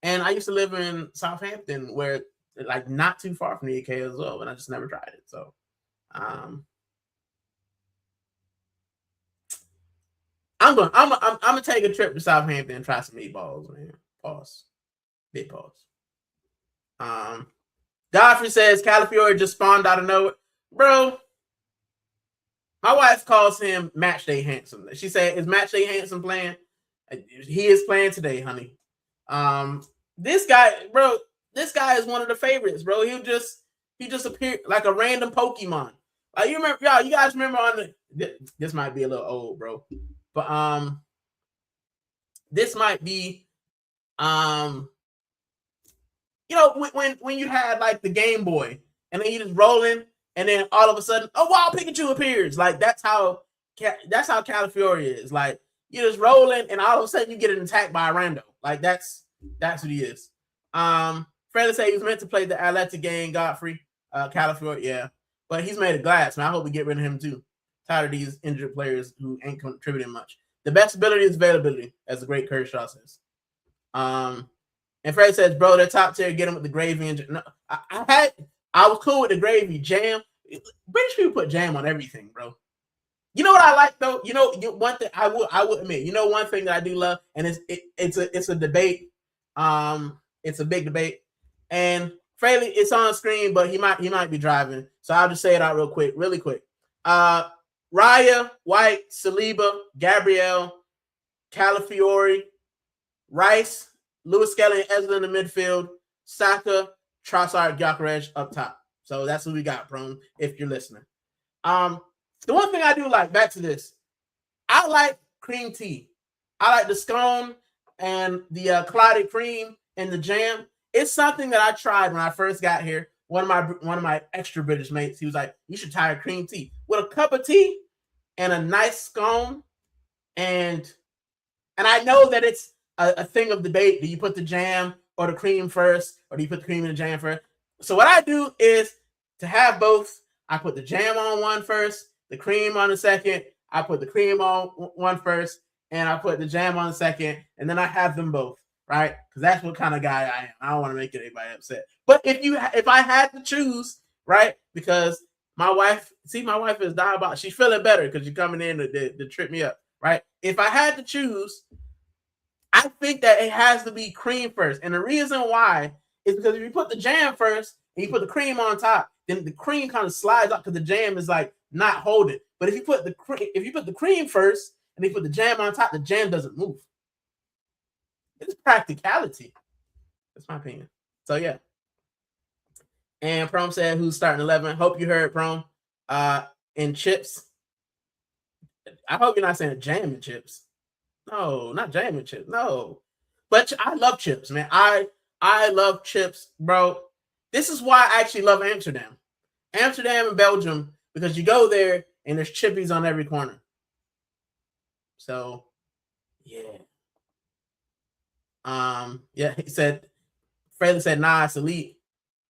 Speaker 1: And I used to live in Southampton, where like not too far from the IKEA as well, and I just never tried it. So I'm gonna take a trip to Southampton and try some meatballs, man. Pause. Big pause. Godfrey says Calafiori just spawned out of nowhere. Bro, my wife calls him Matchday Handsome. She said, is Matchday Handsome playing? He is playing today, honey. This guy is one of the favorites, bro. He just appeared like a random Pokemon. Like you guys remember on this might be a little old, bro. But this might be when you had like the Game Boy and then you just rolling and then all of a sudden, oh wow, Pikachu appears. Like that's how that's how Calafiore is. Like, you're just rolling, and all of a sudden you get an attack by a rando. Like, that's what he is. Freddie said he was meant to play the Atlanta game, Godfrey. Calafiore, yeah. But he's made of glass, man. I hope we get rid of him too. Tired of these injured players who ain't contributing much. The best ability is availability, as the great Kershaw says. And Freddie says, bro, they're top tier. Get them with the gravy. And no, I was cool with the gravy. Jam. British people put jam on everything, bro. You know what I like though? You know, one thing I will admit. You know, one thing that I do love, and it's a debate. It's a big debate, and Fraley, it's on screen, but he might be driving, so I'll just say it out really quick. Raya, White, Saliba, Gabrielle, Calafiore, Rice, Lewis Skelly, and Ezra in the midfield, Saka, Trossard, Gyökeres up top. So that's what we got, Prone, if you're listening. The one thing I do like, back to this, I like cream tea. I like the scone and the clotted cream and the jam. It's something that I tried when I first got here. One of my extra British mates, he was like, you should try cream tea. With a cup of tea and a nice scone. And I know that it's a thing of debate. Do you put the jam or the cream first? Or do you put the cream and the jam first? So what I do is, to have both, I put the jam on one first, the cream on the second. I put the cream on one first, and I put the jam on the second, and then I have them both, right? Because that's what kind of guy I am. I don't want to make anybody upset. But if I had to choose, right? Because my wife is diabolical. She's feeling better because you're coming in to trip me up, right? If I had to choose, I think that it has to be cream first. And the reason why is because if you put the jam first and you put the cream on top, then the cream kind of slides up because the jam is like not holding. But if you put the cream first and you put the jam on top, the jam doesn't move. It's practicality. That's my opinion. So yeah. And Prom said, who's starting 11? Hope you heard, Prom. And chips. I hope you're not saying jam and chips. No, not jam and chips. No. But I love chips, man. I love chips, bro. This is why I actually love Amsterdam. Amsterdam and Belgium, because you go there and there's chippies on every corner. So, yeah. Yeah, Fraley said, nah, it's elite.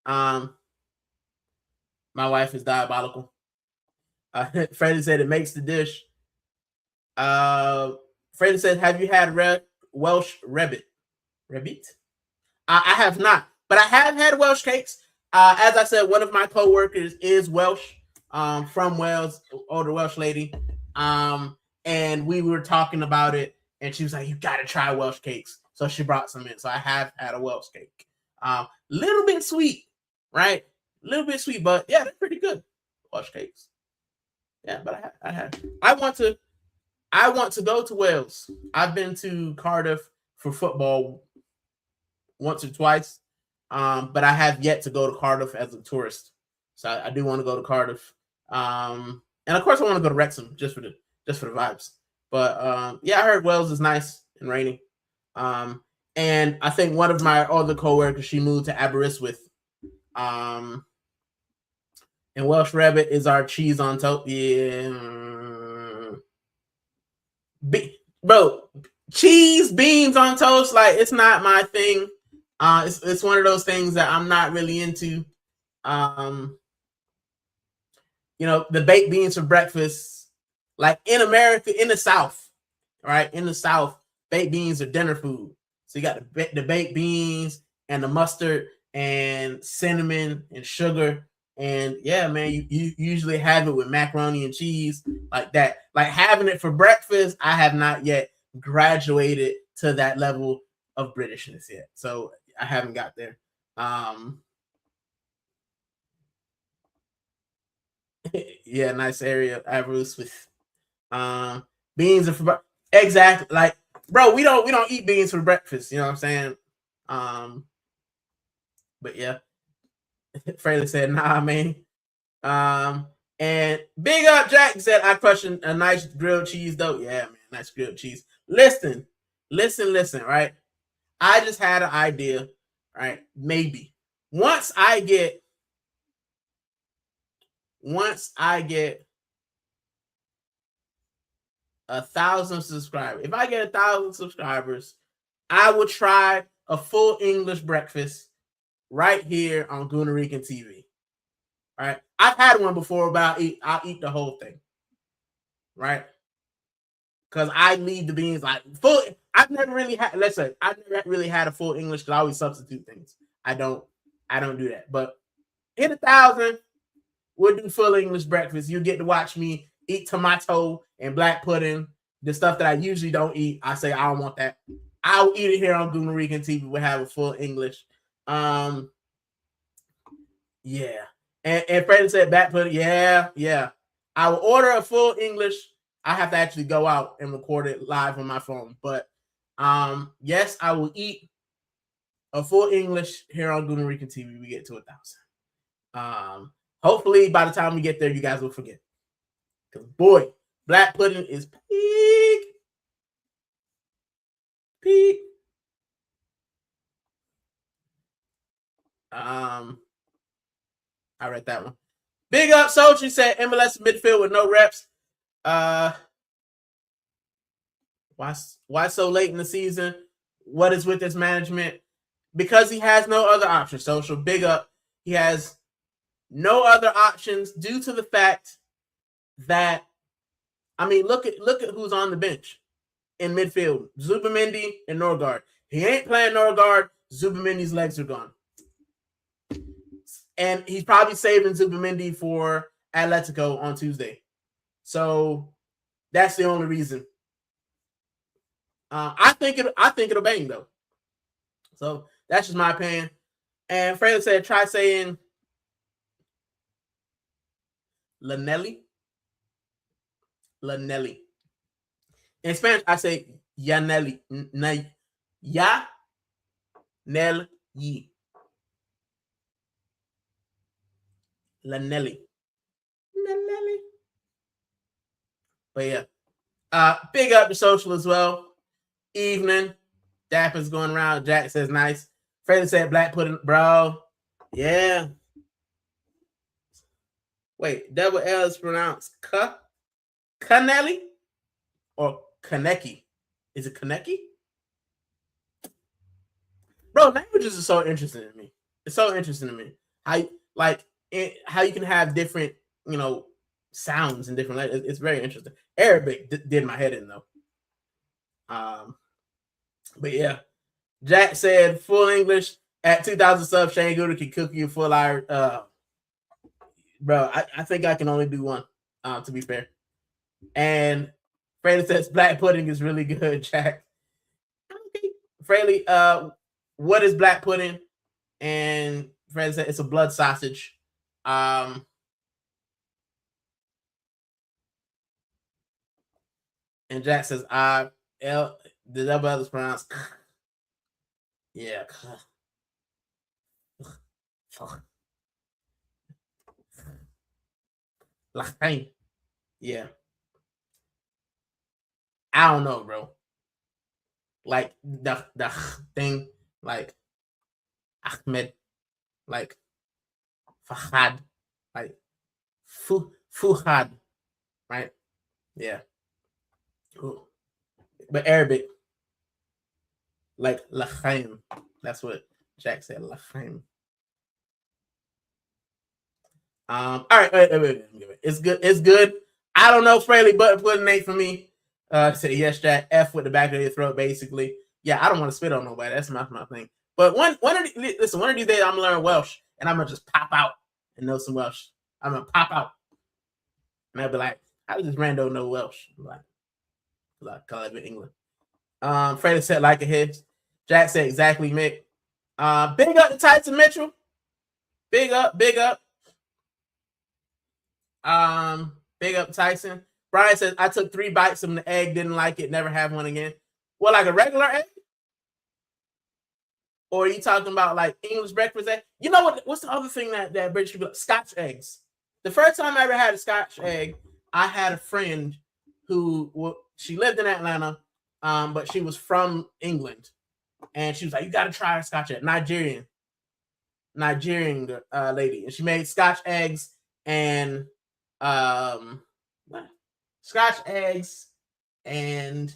Speaker 1: My wife is diabolical. Fraley said it makes the dish. Fraley said, have you had Welsh rabbit? Rabbit? I have not, but I have had Welsh cakes. As I said, one of my co-workers is Welsh, from Wales, older Welsh lady. And we were talking about it, and she was like, you got to try Welsh cakes. So she brought some in. So I have had a Welsh cake. Little bit sweet, right? A little bit sweet, but yeah, they're pretty good. Welsh cakes. Yeah, but I want to go to Wales. I've been to Cardiff for football once or twice, but I have yet to go to Cardiff as a tourist. So I do want to go to Cardiff, and of course I want to go to Wrexham just for the vibes. But yeah, I heard Wales is nice and rainy. And I think one of my other coworkers, she moved to Aberystwyth. And Welsh rabbit is our cheese on toast. Yeah. Bro, cheese, beans on toast, like, it's not my thing. It's one of those things that I'm not really into. You know, the baked beans for breakfast, like in America, in the South, right? In the South, baked beans are dinner food. So you got the baked beans and the mustard and cinnamon and sugar. And yeah, man, you usually have it with macaroni and cheese like that. Like, having it for breakfast, I have not yet graduated to that level of Britishness yet. So I haven't got there. Yeah, nice area. Aberystwyth. Beans are for exactly, like, bro, we don't eat beans for breakfast, you know what I'm saying? But yeah. Fraley said, nah, man. And Big Up Jack said, I crush a nice grilled cheese though. Yeah, man, nice grilled cheese. Listen, right? I just had an idea, right? Maybe once I get 1,000 subscribers. If I get 1,000 subscribers, I will try a full English breakfast right here on Gooner Rican TV. All right, I've had one before, but I'll eat the whole thing. Right, because I leave the beans like full. I've never really had. Let's say I've never really had a full English because I always substitute things. I don't do that. But hit 1,000, we'll do full English breakfast. You get to watch me eat tomato and black pudding, the stuff that I usually don't eat. I say I don't want that. I'll eat it here on Gooner Rican TV. We'll have a full English. Yeah. And Freddie said black pudding. Yeah. I will order a full English. I have to actually go out and record it live on my phone. But yes, I will eat a full English here on Gooner Rican TV. We get to 1,000. Hopefully by the time we get there, you guys will forget. Because boy, black pudding is peak. I read that one. Big up, Soldier said MLS midfield with no reps. Why so late in the season? What is with this management? Because he has no other options. Social, big up. He has no other options due to the fact that, I mean, look at who's on the bench in midfield. Zubamendi and Norgard. He ain't playing Norgard. Zubamendi's legs are gone. And he's probably saving Zubamendi for Atletico on Tuesday. So that's the only reason. I think it'll bang though. So that's just my opinion. And Fredo said, try saying Lanelli. In Spanish, I say Yanelli. Ya Nel Yi. Lanelli. But yeah. Big up to Social as well. Evening. Dapper's going around. Jack says nice. Freddie said black pudding, bro. Yeah. Wait, double L is pronounced Kanelli or Kaneki? Is it Kaneki? Bro, languages are so interesting to me. It's so interesting to me. How you can have different, sounds in different languages. It's very interesting. Arabic did my head in though. But yeah, Jack said full English at 2,000 subs. Shane Gooder can cook you full Irish. Bro, I think I can only do one. To be fair, and Freddie says black pudding is really good. Jack, okay. Freddie, what is black pudding? And Freddie said it's a blood sausage. And Jack says the double L is pronounced. Yeah. Yeah. I don't know, bro. Like the thing, like Ahmed, like Fahad, like Fuhad, right? Yeah. Ooh. But Arabic, like Lachaim. That's what Jack said, Lachaim. All right, wait. It's good. It's good. I don't know, Fraley, but pudding ain't for me. Say yes, Jack. F with the back of your throat, basically. Yeah, I don't want to spit on nobody. That's my thing. But one of these days I'm gonna learn Welsh, and I'm gonna just pop out and know some Welsh. I'm gonna pop out, and I'll be like, "How does this rando know Welsh?" Like I live in England. Freddie said like a hit. Jack said exactly, Mick. Big up to Tyson Mitchell. Big up. Big up Tyson. Brian says, I took 3 bites from the egg, didn't like it, never have one again. Well, like a regular egg? Or are you talking about like English breakfast egg? You know what's the other thing that British people, Scotch eggs. The first time I ever had a Scotch egg, I had a friend who, she lived in Atlanta, but she was from England. And she was like, you got to try a Scotch egg. Nigerian lady. And she made Scotch eggs and Scotch eggs and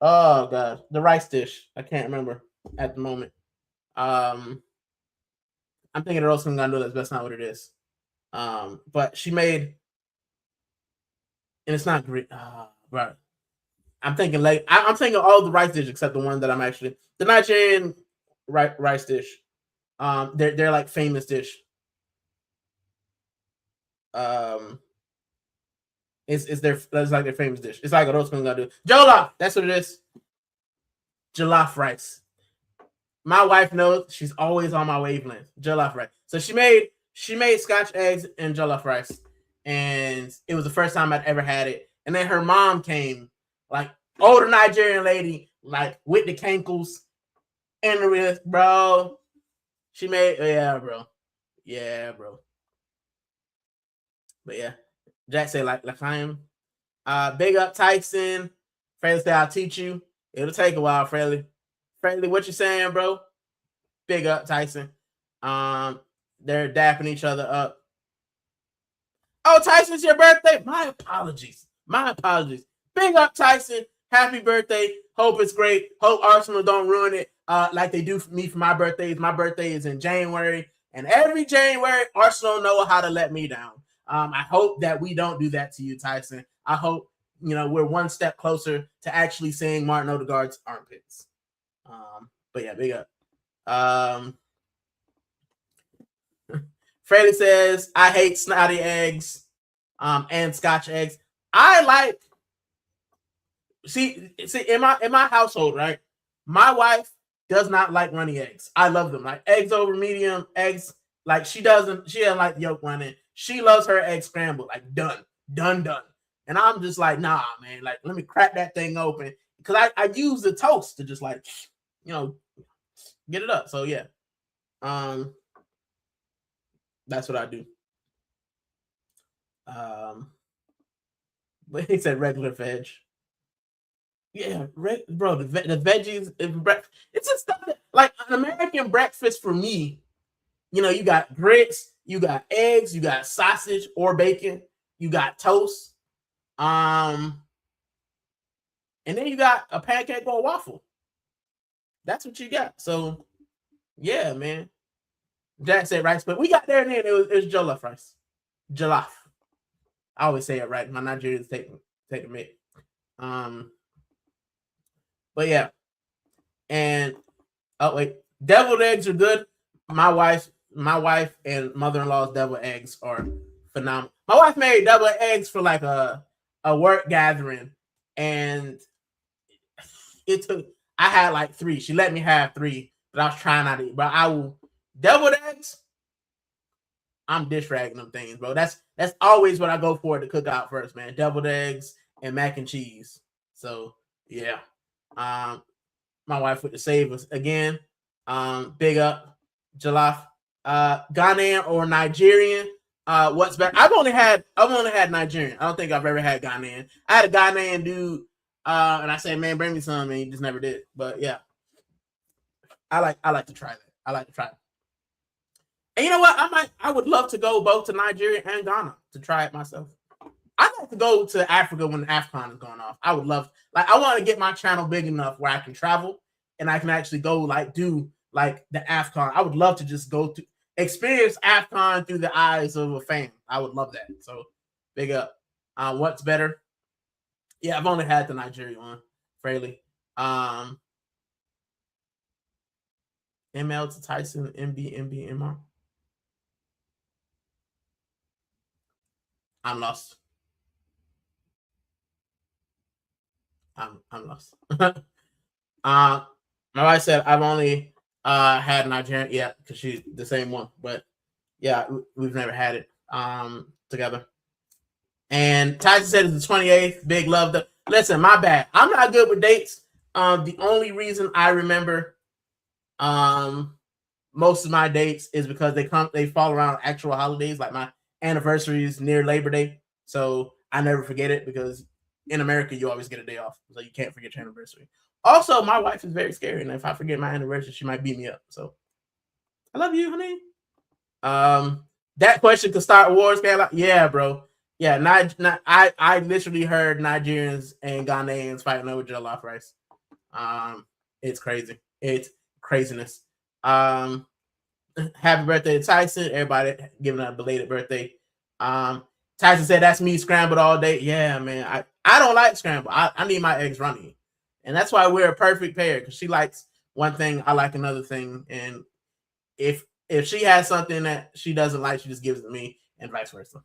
Speaker 1: oh god, the rice dish. I can't remember at the moment. I'm thinking of roast ngando. That's not what it is. But she made, and it's not great. Bro, I'm thinking like I'm thinking all the rice dishes except the one that I'm actually the Nigerian rice dish. They're like famous dish. It's like their famous dish. It's like a roast ngando. Jollof. That's what it is. Jollof rice. My wife knows she's always on my wavelength. Jollof rice. So she made Scotch eggs and jollof rice, and it was the first time I'd ever had it. And then her mom came, like older Nigerian lady, like with the cankles and the wrist, bro. She made bro. But yeah, Jack said like I am. Big up Tyson. Fraley said I'll teach you. It'll take a while, Fraley. Fraley, what you saying, bro? Big up Tyson. They're dapping each other up. Oh, Tyson's your birthday. My apologies. Big up Tyson. Happy birthday. Hope it's great. Hope Arsenal don't ruin it like they do for me for my birthdays. My birthday is in January, and every January Arsenal know how to let me down. I hope that we don't do that to you, Tyson. I hope we're one step closer to actually seeing Martin Odegaard's armpits. But yeah, big up. Fraley says, I hate snotty eggs and Scotch eggs. I like see in my household, right? My wife does not like runny eggs. I love them. Like eggs over medium, eggs like she doesn't like yolk running. She loves her egg scrambled, like done. And I'm just like, nah, man, like let me crack that thing open. Because I use the toast to just like, get it up. So yeah. That's what I do. But he said regular veg. Yeah, bro, the veggies, it's just stuff that, like an American breakfast for me. You got grits, you got eggs, you got sausage or bacon, you got toast, and then you got a pancake or a waffle. That's what you got. So, yeah, man. Jack said rice, but we got there and then it was jollof rice. Jollof. I always say it right. My Nigerians take a minute. But yeah. And oh wait, deviled eggs are good. My wife and mother-in-law's deviled eggs are phenomenal. My wife made deviled eggs for like a work gathering, and I had like 3. She let me have 3, but I was trying not to eat. But I will deviled eggs. I'm dish ragging them things, bro. That's always what I go for to cook out first, man. Deviled eggs and mac and cheese. So yeah. My wife with the savers again. Big up jollof. Ghanaian or Nigerian. What's better? I've only had Nigerian. I don't think I've ever had Ghanaian. I had a Ghanaian dude, and I said, "Man, bring me some," and he just never did. But yeah, I like to try that. I like to try it. And you know what? I would love to go both to Nigeria and Ghana to try it myself. I'd like to go to Africa when AFCON is going off. I would love, I want to get my channel big enough where I can travel and I can actually go do the AFCON. I would love to just go to experience AFCON through the eyes of a fan. I would love that. So big up. What's better? Yeah, I've only had the Nigerian one, Fraley. ML to Tyson, MB, MR. I'm lost. I'm lost. My wife said I've only had Nigerian, yeah, because she's the same one. But yeah, we've never had it together. And Tyson said it's the 28th. Big love. Listen, my bad. I'm not good with dates. The only reason I remember most of my dates is because they fall around actual holidays, like my anniversary is near Labor Day. So I never forget it because in America, you always get a day off. So you can't forget your anniversary. Also, my wife is very scary. And if I forget my anniversary, she might beat me up. So I love you, honey. That question could start wars. Yeah, bro. Yeah, I literally heard Nigerians and Ghanaians fighting over jollof rice. It's crazy. It's craziness. Happy birthday to Tyson. Everybody giving a belated birthday. Tyson said that's me scrambled all day. Yeah, man. I don't like scrambled. I need my eggs runny. And that's why we're a perfect pair, because she likes one thing, I like another thing. And if she has something that she doesn't like, she just gives it to me, and vice versa.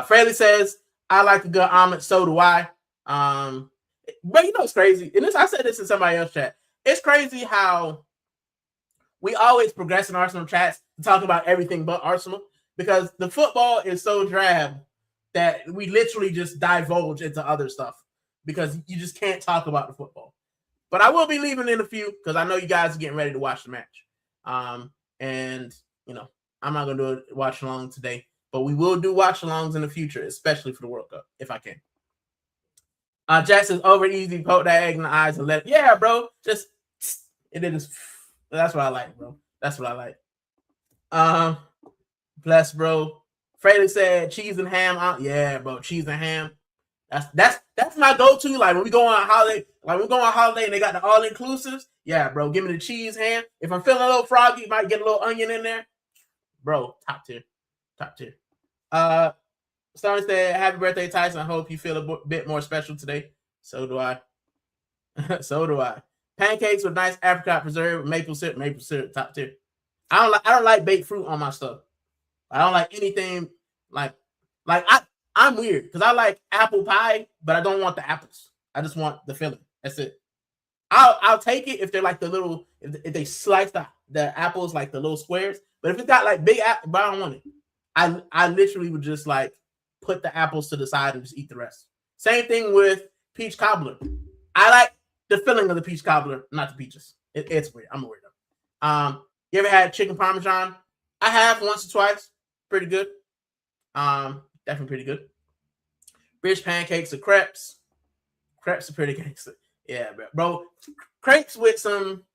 Speaker 1: Fraley says, I like a good omelet, so do I. But you know it's crazy. And I said this in somebody else's chat. It's crazy how we always progress in Arsenal chats to talk about everything but Arsenal, because the football is so drab that we literally just divulge into other stuff because you just can't talk about the football. But I will be leaving in a few because I know you guys are getting ready to watch the match. And, you know, I'm not going to do a watch along today, but we will do watch alongs in the future, especially for the World Cup, if I can. Jackson's over easy, poke that egg in the eyes and let it. Yeah, bro. Just, it is. That's what I like, bro. That's what I like. Bless, bro. Fraley said cheese and ham. Yeah, bro. Cheese and ham. That's my go-to. Like when we go on holiday, and they got the all-inclusives. Yeah, bro. Give me the cheese ham. If I'm feeling a little froggy, might get a little onion in there. Bro, top tier. Stone said, happy birthday, Tyson. I hope you feel a bit more special today. So do I. So do I. Pancakes with nice apricot preserve, maple syrup, top tier. I don't like baked fruit on my stuff. I don't like anything like I'm weird because I like apple pie, but I don't want the apples. I just want the filling. That's it. I'll take it if they're like the little, if they slice the apples like the little squares. But if it's got like big apples, but I don't want it. I literally would just like put the apples to the side and just eat the rest. Same thing with peach cobbler. I like the filling of the peach cobbler, not the peaches. It's weird. I'm a weirdo. You ever had chicken parmesan? I have once or twice. Pretty good. Definitely pretty good. British pancakes or crepes. Crepes are pretty gangster. Yeah, bro. Crepes with some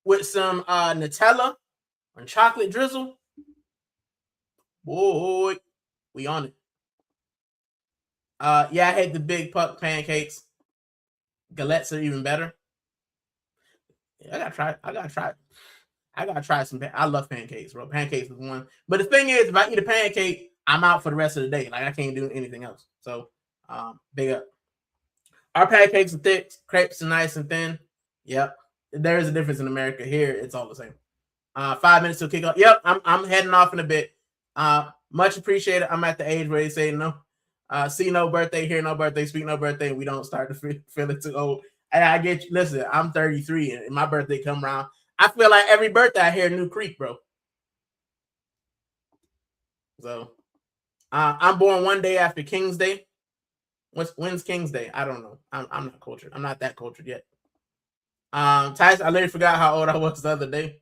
Speaker 1: Nutella and chocolate drizzle. Boy, we on it. Yeah, I hate the big puck pancakes. Galettes are even better. Yeah, I gotta try some. I love pancakes, bro. Pancakes is one. But the thing is, if I eat a pancake, I'm out for the rest of the day. Like I can't do anything else. So, big up. Our pancakes are thick. Crepes are nice and thin. Yep. There is a difference in America. Here, it's all the same. 5 minutes to kick off. Yep. I'm heading off in a bit. Much appreciated. I'm at the age where they say no. See no birthday, hear no birthday, speak no birthday. We don't start to feel it too old. And I get you. Listen, I'm 33 and my birthday come around. I feel like every birthday I hear New Creek, bro. So I'm born one day after King's Day. When's King's Day? I don't know. I'm not cultured. I'm not that cultured yet. Tyson, I literally forgot how old I was the other day.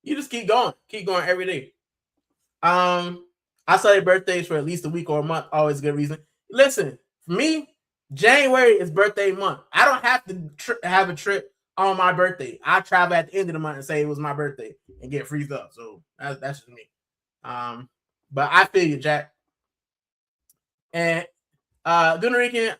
Speaker 1: You just keep going every day. I celebrate birthdays for at least a week or a month. Always a good reason. Listen, for me, January is birthday month. I don't have to have a trip on my birthday. I travel at the end of the month and say it was my birthday and get free stuff. So that's just me. But I feel you, Jack. And Gooner Rican,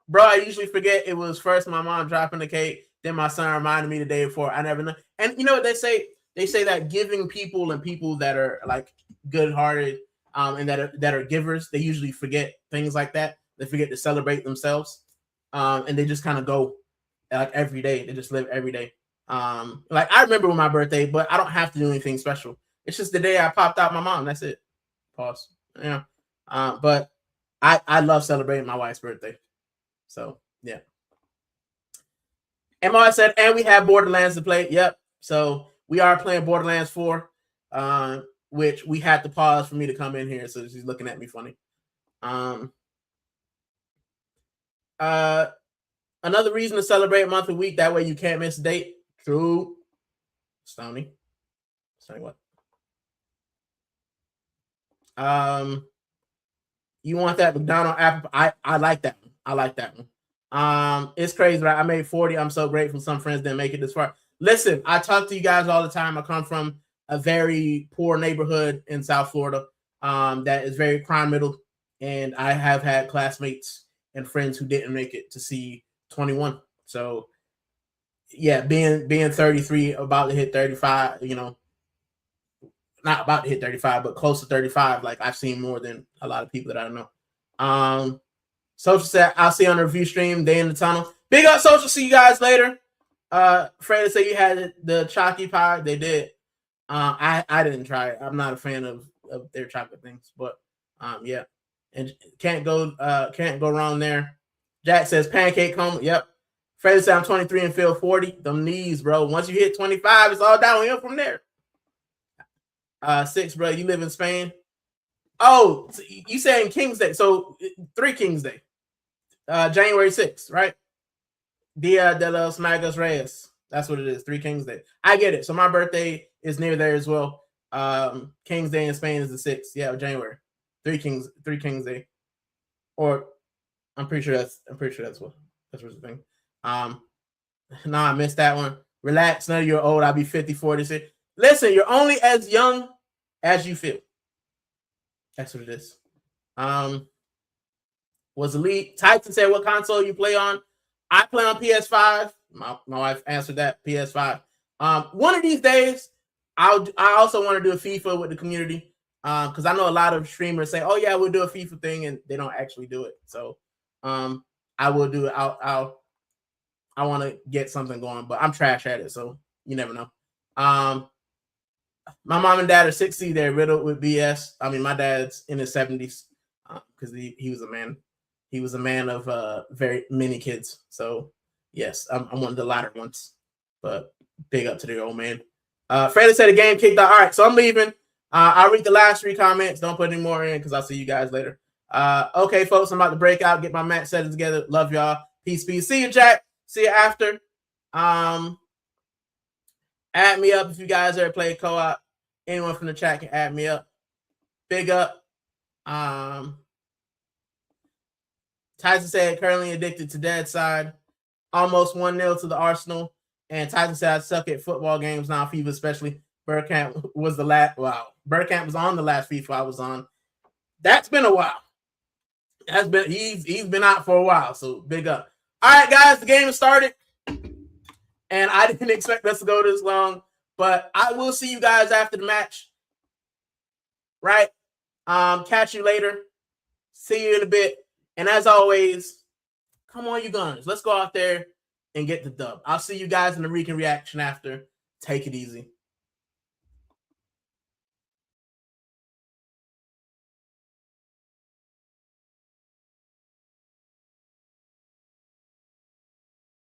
Speaker 1: bro, I usually forget it was first my mom dropping the cake, then my son reminded me the day before. I never know. And you know what they say? They say that giving people and people that are like good-hearted and that are givers, they usually forget things like that. They forget to celebrate themselves, and they just kind of go like every day. They just live every day. Like I remember with my birthday, but I don't have to do anything special. It's just the day I popped out my mom. That's it. Pause. Yeah. But I love celebrating my wife's birthday. So yeah. MR said, and we have Borderlands to play. Yep. So we are playing Borderlands 4, which we had to pause for me to come in here. So she's looking at me funny. Another reason to celebrate month of week. That way you can't miss a date. True. Stony what? You want that McDonald's apple? I like that one. I like that one. It's crazy, right? I made 40. I'm so grateful some friends didn't make it this far. Listen, I talk to you guys all the time. I come from a very poor neighborhood in South Florida that is very crime riddled, and I have had classmates and friends who didn't make it to see 21. So yeah, being 33, about to hit 35, not about to hit 35, but close to 35. Like, I've seen more than a lot of people that I know. Social said, I'll see you on the review stream, Day in the Tunnel. Big up, Social. See you guys later. Fred said you had the chalky pie. They did. I didn't try it. I'm not a fan of their chocolate things, but yeah. And can't go wrong there. Jack says pancake coma. Yep. Fred said I'm 23 and feel 40. Them knees, bro. Once you hit 25, it's all downhill from there. 6, bro. You live in Spain. Oh, you saying King's Day? So 3 King's Day. January 6th, right? Dia de los Magos Reyes. That's what it is. 3 Kings Day. I get it. So my birthday is near there as well. King's Day in Spain is the 6th. Yeah, January. 3 Kings Day. Or I'm pretty sure that's what the thing. I missed that one. Relax, none of you are old. I'll be 54 this year. Listen, you're only as young as you feel. That's what it is. Was Elite. Tyson said, what console you play on? I play on PS5. My wife answered that, PS5. One of these days, I also want to do a FIFA with the community, because I know a lot of streamers say, oh yeah, we'll do a FIFA thing, and they don't actually do it. So I will do it. I want to get something going, but I'm trash at it, so you never know. My mom and dad are 60. They're riddled with BS. I mean, my dad's in his 70s, because he was a man. He was a man of very many kids. So yes, I'm one of the latter ones. But big up to the old man. Freddie said the game kicked out. All right, so I'm leaving. I'll read the last 3 comments. Don't put any more in because I'll see you guys later. Okay, folks, I'm about to break out, get my match set together. Love y'all. Peace. See you, Jack. See you after. Add me up if you guys ever play co-op. Anyone from the chat can add me up. Big up. Tyson said currently addicted to Dead Side. Almost 1-0 to the Arsenal. And Tyson said I suck at football games now, FIFA especially. Bergkamp was the last. Wow. Bergkamp was on the last FIFA I was on. That's been a while. He's been out for a while, so big up. All right, guys, the game has started. And I didn't expect us to go this long, but I will see you guys after the match. Right? Catch you later. See you in a bit. And as always, come on, you Gunners. Let's go out there and get the dub. I'll see you guys in the Rican reaction after. Take it easy.